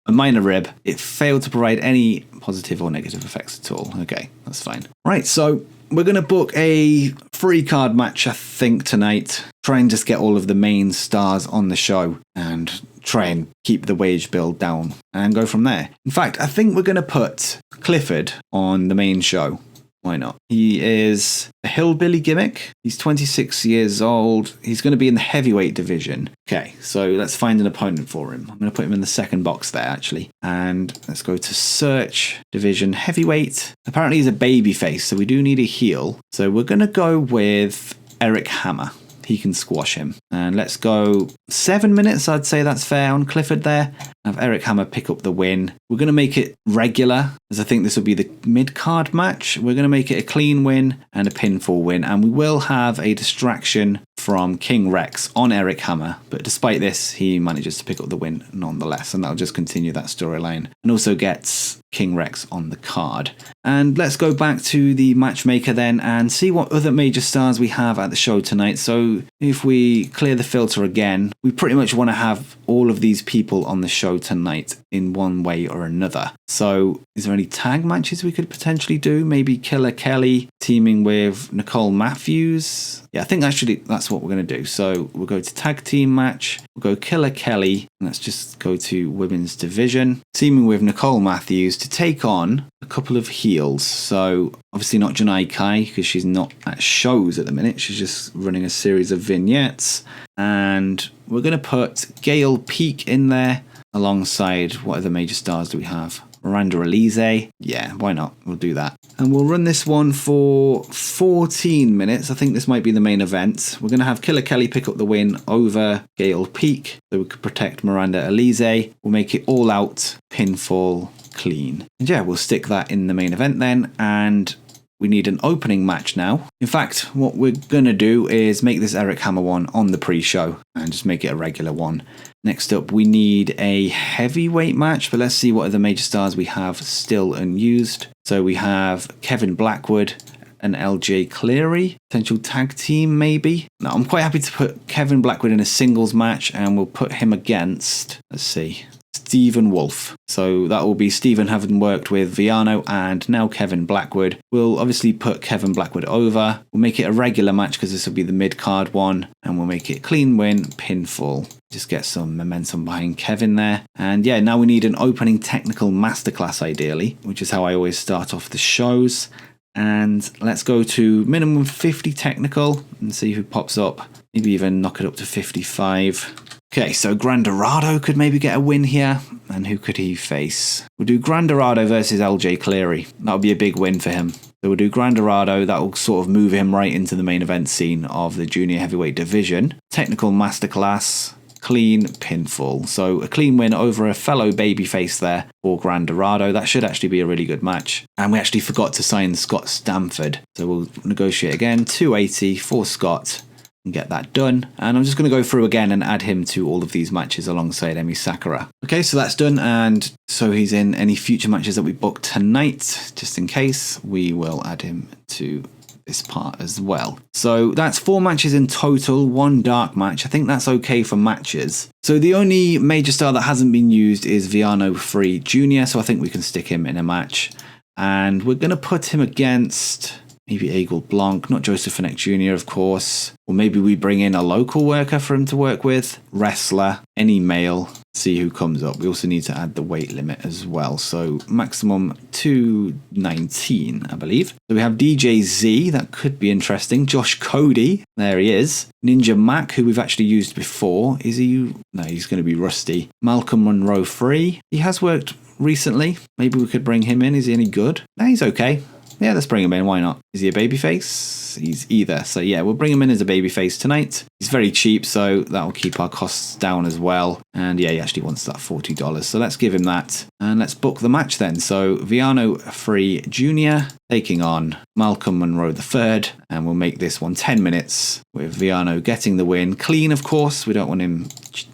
A minor rib. It failed to provide any positive or negative effects at all. Okay, that's fine. Right, so we're going to book a free card match, I think, tonight. Try and just get all of the main stars on the show and try and keep the wage bill down and go from there. In fact, I think we're going to put Clifford on the main show. Why not? He is a hillbilly gimmick. He's 26 years old. He's going to be in the heavyweight division. Okay, so let's find an opponent for him. I'm going to put him in the second box there, actually. And let's go to search division heavyweight. Apparently he's a babyface, so we do need a heel. So we're going to go with Eric Hammer. He can squash him. And let's go 7 minutes. I'd say that's fair on Clifford there. Have Eric Hammer pick up the win. We're going to make it regular, as I think this will be the mid-card match. We're going to make it a clean win and a pinfall win. And we will have a distraction from King Rex on Eric Hammer. But despite this, he manages to pick up the win nonetheless. And that'll just continue that storyline. And also gets King Rex on the card. And let's go back to the matchmaker then and see what other major stars we have at the show tonight. So if we clear the filter again, we pretty much want to have all of these people on the show tonight in one way or another. So is there any tag matches we could potentially do? Maybe Killer Kelly teaming with Nicole Matthews. Yeah, I think actually that's what we're going to do. So we'll go to tag team match. We'll go Killer Kelly. And let's just go to women's division. Teaming with Nicole Matthews to take on a couple of heels. So obviously not Junai Kai, because she's not at shows at the minute. She's just running a series of vignettes. And we're going to put Gale Peak in there alongside what other major stars do we have? Miranda Elise. Yeah, why not? We'll do that. And we'll run this one for 14 minutes. I think this might be the main event. We're going to have Killer Kelly pick up the win over Gale Peak, so we could protect Miranda Elise. We'll make it all out, pinfall, clean. And yeah, we'll stick that in the main event then. And we need an opening match now. In fact, what we're going to do is make this Eric Hammer one on the pre-show and just make it a regular one. Next up, we need a heavyweight match, but let's see what other major stars we have still unused. So we have Kevin Blackwood and LJ Cleary, potential tag team maybe. Now, I'm quite happy to put Kevin Blackwood in a singles match, and we'll put him against, let's see, Stephen Wolf. So that will be Stephen having worked with Viano and now Kevin Blackwood. We'll obviously put Kevin Blackwood over. We'll make it a regular match because this will be the mid-card one, and we'll make it clean win, pinfall. Just get some momentum behind Kevin there. And yeah, now we need an opening technical masterclass ideally, which is how I always start off the shows. And let's go to minimum 50 technical and see who pops up. Maybe even knock it up to 55. Okay, so Gran Dorado could maybe get a win here. And who could he face? We'll do Gran Dorado versus LJ Cleary. That'll be a big win for him. So we'll do Gran Dorado. That'll sort of move him right into the main event scene of the junior heavyweight division. Technical masterclass. Clean pinfall. So a clean win over a fellow babyface there for Gran Dorado. That should actually be a really good match. And we actually forgot to sign Scott Stamford. So we'll negotiate again. 280 for Scott and get that done. And I'm just going to go through again and add him to all of these matches alongside Emi Sakura. Okay, so that's done. And so he's in any future matches that we book tonight. Just in case, we will add him to this part as well. So that's 4 matches in total, 1 dark match. I think that's okay for matches. So the only major star that hasn't been used is Viano Free Jr. So I think we can stick him in a match. And we're going to put him against maybe Egil Blanc, not Joseph Finette Jr. of course. Or maybe we bring in a local worker for him to work with. Wrestler, any male. See who comes up. We also need to add the weight limit as well. So maximum 219, I believe. So we have DJ Z. That could be interesting. Josh Cody. There he is. Ninja Mac, who we've actually used before. Is he? No, he's going to be rusty. Malcolm Monroe Free. He has worked recently. Maybe we could bring him in. Is he any good? No, he's okay. Yeah, let's bring him in. Why not? Is he a babyface? He's either. So yeah, we'll bring him in as a babyface tonight. He's very cheap, so that'll keep our costs down as well. And yeah, he actually wants that $40. So let's give him that. And let's book the match then. So Viano Free Jr. taking on Malcolm Monroe III. And we'll make this one 10 minutes with Viano getting the win. Clean, of course. We don't want him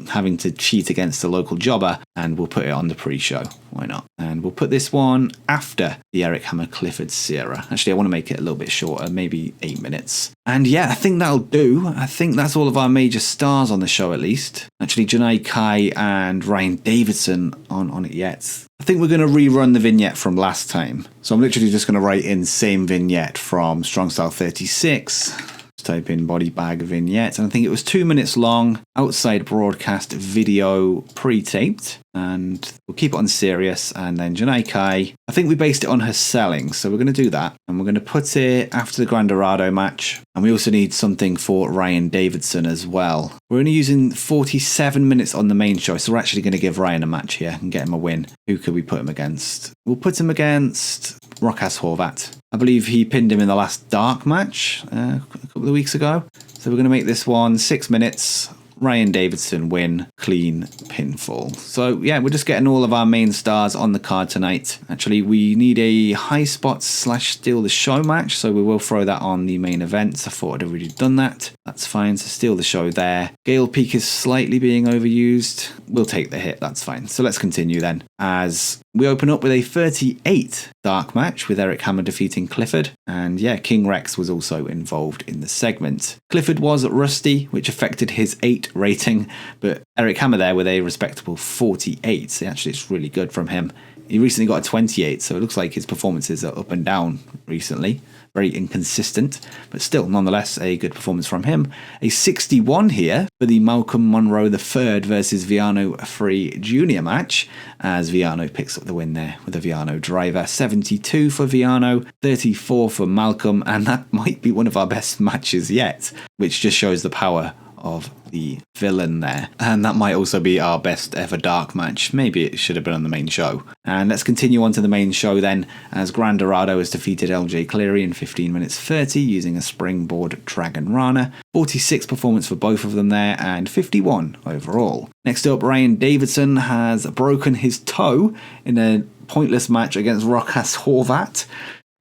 having to cheat against a local jobber. And we'll put it on the pre-show. Why not? And we'll put this one after the Eric Hammer Clifford Sierra. Actually, I want to make it a little bit shorter, maybe 8 minutes. And yeah, I think that'll do. I think that's all of our major stars on the show at least. Actually, Janai Kai and Ryan Davidson aren't on it yet. I think we're going to rerun the vignette from last time. So I'm literally just going to write in same vignette from Strong Style 36. Type in body bag vignette, and I think it was 2 minutes long, outside broadcast video pre-taped, and we'll keep it on serious. And then Janai Kai, I think we based it on her selling, so we're going to do that, and we're going to put it after the Gran Dorado match. And we also need something for Ryan Davidson as well. We're only using 47 minutes on the main show, so we're actually going to give Ryan a match here and get him a win. Who could we put him against? We'll put him against Rokas Horvat. I believe he pinned him in the last dark match a couple of weeks ago. So we're going to make this one 6 minutes. Ryan Davidson win, clean pinfall. So yeah, we're just getting all of our main stars on the card tonight. Actually, we need a high spot / steal the show match, so we will throw that on the main events. I thought I'd already done that. That's fine, so steal the show there. Gale Peak is slightly being overused. We'll take the hit, that's fine. So let's continue then, as we open up with a 38 dark match with Eric Hammer defeating Clifford. And yeah, King Rex was also involved in the segment. Clifford was rusty, which affected his 8 rating, but Eric Hammer there with a respectable 48. So actually, it's really good from him. He recently got a 28, so it looks like his performances are up and down recently. Very inconsistent, but still, nonetheless, a good performance from him. A 61 here for the Malcolm Monroe III versus Viano Free Jr. match, as Viano picks up the win there with a Viano driver. 72 for Viano, 34 for Malcolm, and that might be one of our best matches yet, which just shows the power of the villain there. And that might also be our best ever dark match. Maybe it should have been on the main show. And let's continue on to the main show then, as Gran Dorado has defeated LJ Cleary in 15 minutes 30 using a springboard Dragon Rana. 46 performance for both of them there, and 51 overall. Next up, Ryan Davidson has broken his toe in a pointless match against Rokas Horvat.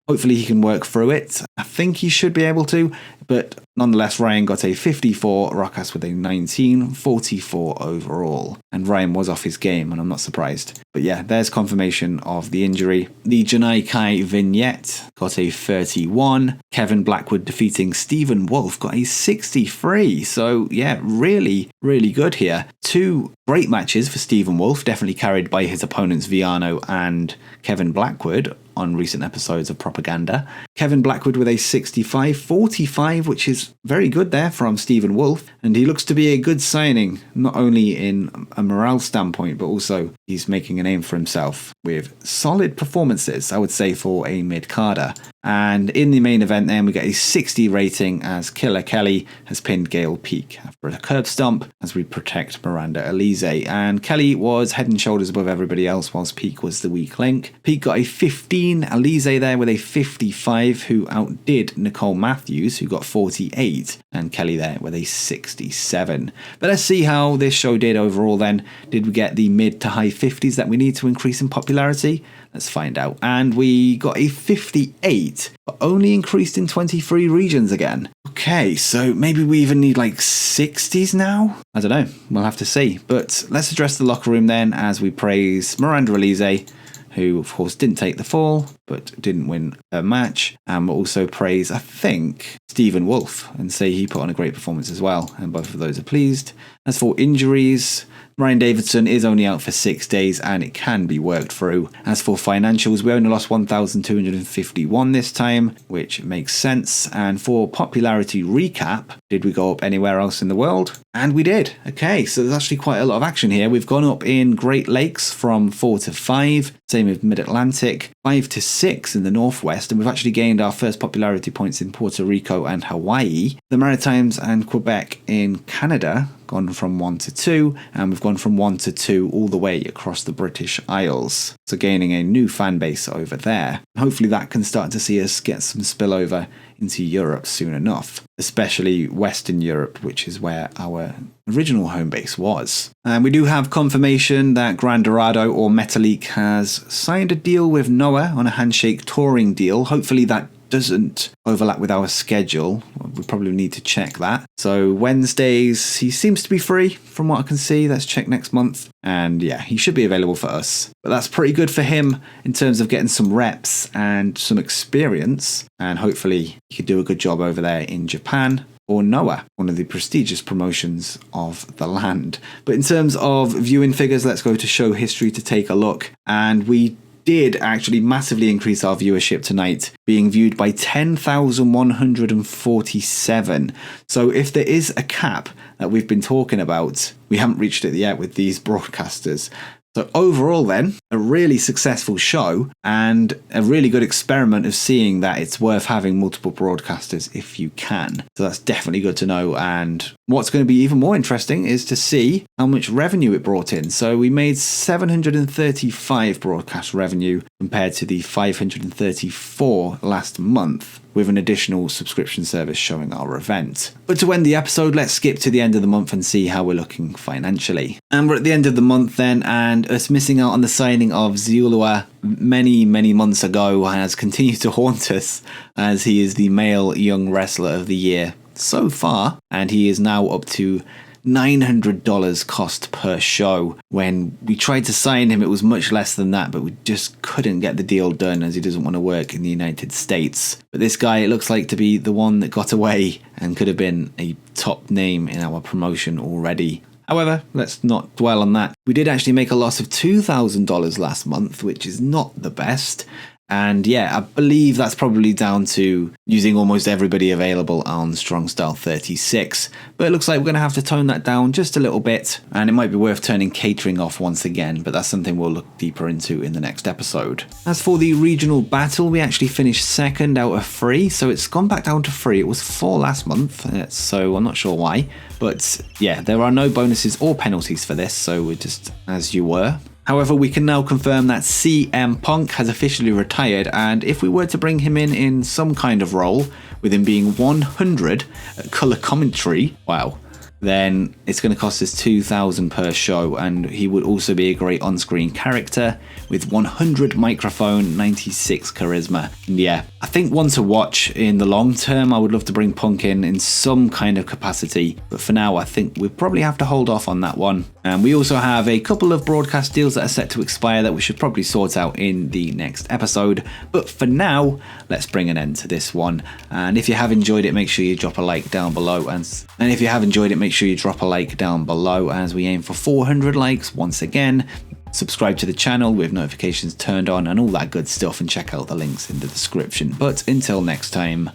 Hopefully he can work through it. I think he should be able to, but nonetheless, Ryan got a 54, Rokas with a 19, 44 overall. And Ryan was off his game, and I'm not surprised. But yeah, there's confirmation of the injury. The Janai Kai vignette got a 31. Kevin Blackwood defeating Stephen Wolf got a 63. So yeah, really, really good here. 2 great matches for Stephen Wolf, definitely carried by his opponents Viano and Kevin Blackwood on recent episodes of Propaganda. Kevin Blackwood with a 65, 45, which is very good there from Stephen Wolf. And he looks to be a good signing, not only in a morale standpoint, but also he's making a name for himself with solid performances, I would say, for a mid-carder. And in the main event then, we get a 60 rating as Killer Kelly has pinned Gail Peak after a curb stomp as we protect Miranda Elise. And Kelly was head and shoulders above everybody else, whilst Peak was the weak link. Peak got a 15, Elise there with a 55, who outdid Nicole Matthews, who got 48, and Kelly there with a 67. But let's see how this show did overall then. Did we get the mid to high 50s that we need to increase in popularity? Let's find out. And we got a 58, but only increased in 23 regions again. Okay, so maybe we even need like 60s now? I don't know. We'll have to see. But let's address the locker room then as we praise Miranda Elise, who of course didn't take the fall, but didn't win a match. And we'll also praise, I think, Stephen Wolf and say he put on a great performance as well. And both of those are pleased. As for injuries, Ryan Davidson is only out for 6 days and it can be worked through. As for financials, we only lost 1,251 this time, which makes sense. And for popularity recap, did we go up anywhere else in the world? And we did. Okay, so there's actually quite a lot of action here. We've gone up in Great Lakes from 4 to 5, same with Mid-Atlantic, 5 to 6 in the Northwest, and we've actually gained our first popularity points in Puerto Rico and Hawaii. The Maritimes and Quebec in Canada gone from 1 to 2, and we've gone from 1 to 2 all the way across the British Isles. So gaining a new fan base over there. Hopefully that can start to see us get some spillover into Europe soon enough, especially Western Europe, which is where our original home base was. And we do have confirmation that Gran Dorado or Metalik has signed a deal with Noah on a handshake touring deal. Hopefully that doesn't overlap with our schedule. We probably need to check that. So Wednesdays, he seems to be free from what I can see. Let's check next month. And yeah, he should be available for us. But that's pretty good for him in terms of getting some reps and some experience. And hopefully he could do a good job over there in Japan or Noah, one of the prestigious promotions of the land. But in terms of viewing figures, let's go to show history to take a look. And we did actually massively increase our viewership tonight, being viewed by 10,147. So if there is a cap that we've been talking about, we haven't reached it yet with these broadcasters. So overall then, a really successful show and a really good experiment of seeing that it's worth having multiple broadcasters if you can. So that's definitely good to know. And what's going to be even more interesting is to see how much revenue it brought in. So we made 735 broadcast revenue compared to the 534 last month, with an additional subscription service showing our event. But to end the episode, let's skip to the end of the month and see how we're looking financially. And we're at the end of the month then, and us missing out on the signing of Ziulua many months ago has continued to haunt us, as he is the male young wrestler of the year so far, and he is now up to $900 cost per show. When we tried to sign him, it was much less than that, but we just couldn't get the deal done as he doesn't want to work in the United States. But this guy, it looks like to be the one that got away and could have been a top name in our promotion already. However, let's not dwell on that. We did actually make a loss of $2,000 last month, which is not the best. And yeah, I believe that's probably down to using almost everybody available on Strong Style 36. But it looks like we're going to have to tone that down just a little bit. And it might be worth turning catering off once again, but that's something we'll look deeper into in the next episode. As for the regional battle, we actually finished second out of 3. So it's gone back down to 3. It was 4 last month, so I'm not sure why. But yeah, there are no bonuses or penalties for this, so we're just as you were. However, we can now confirm that CM Punk has officially retired, and if we were to bring him in some kind of role, with him being 100 at colour commentary, wow, then it's going to cost us 2,000 per show, and he would also be a great on-screen character with 100 microphone, 96 charisma. And yeah, I think one to watch in the long term. I would love to bring Punk in some kind of capacity, but for now I think we probably have to hold off on that one. And we also have a couple of broadcast deals that are set to expire that we should probably sort out in the next episode, but for now let's bring an end to this one. And if you have enjoyed it, make sure you drop a like down below, and if you have enjoyed it, make sure you drop a like down below as we aim for 400 likes once again. Subscribe to the channel with notifications turned on and all that good stuff, and check out the links in the description. But until next time,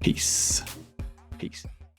peace.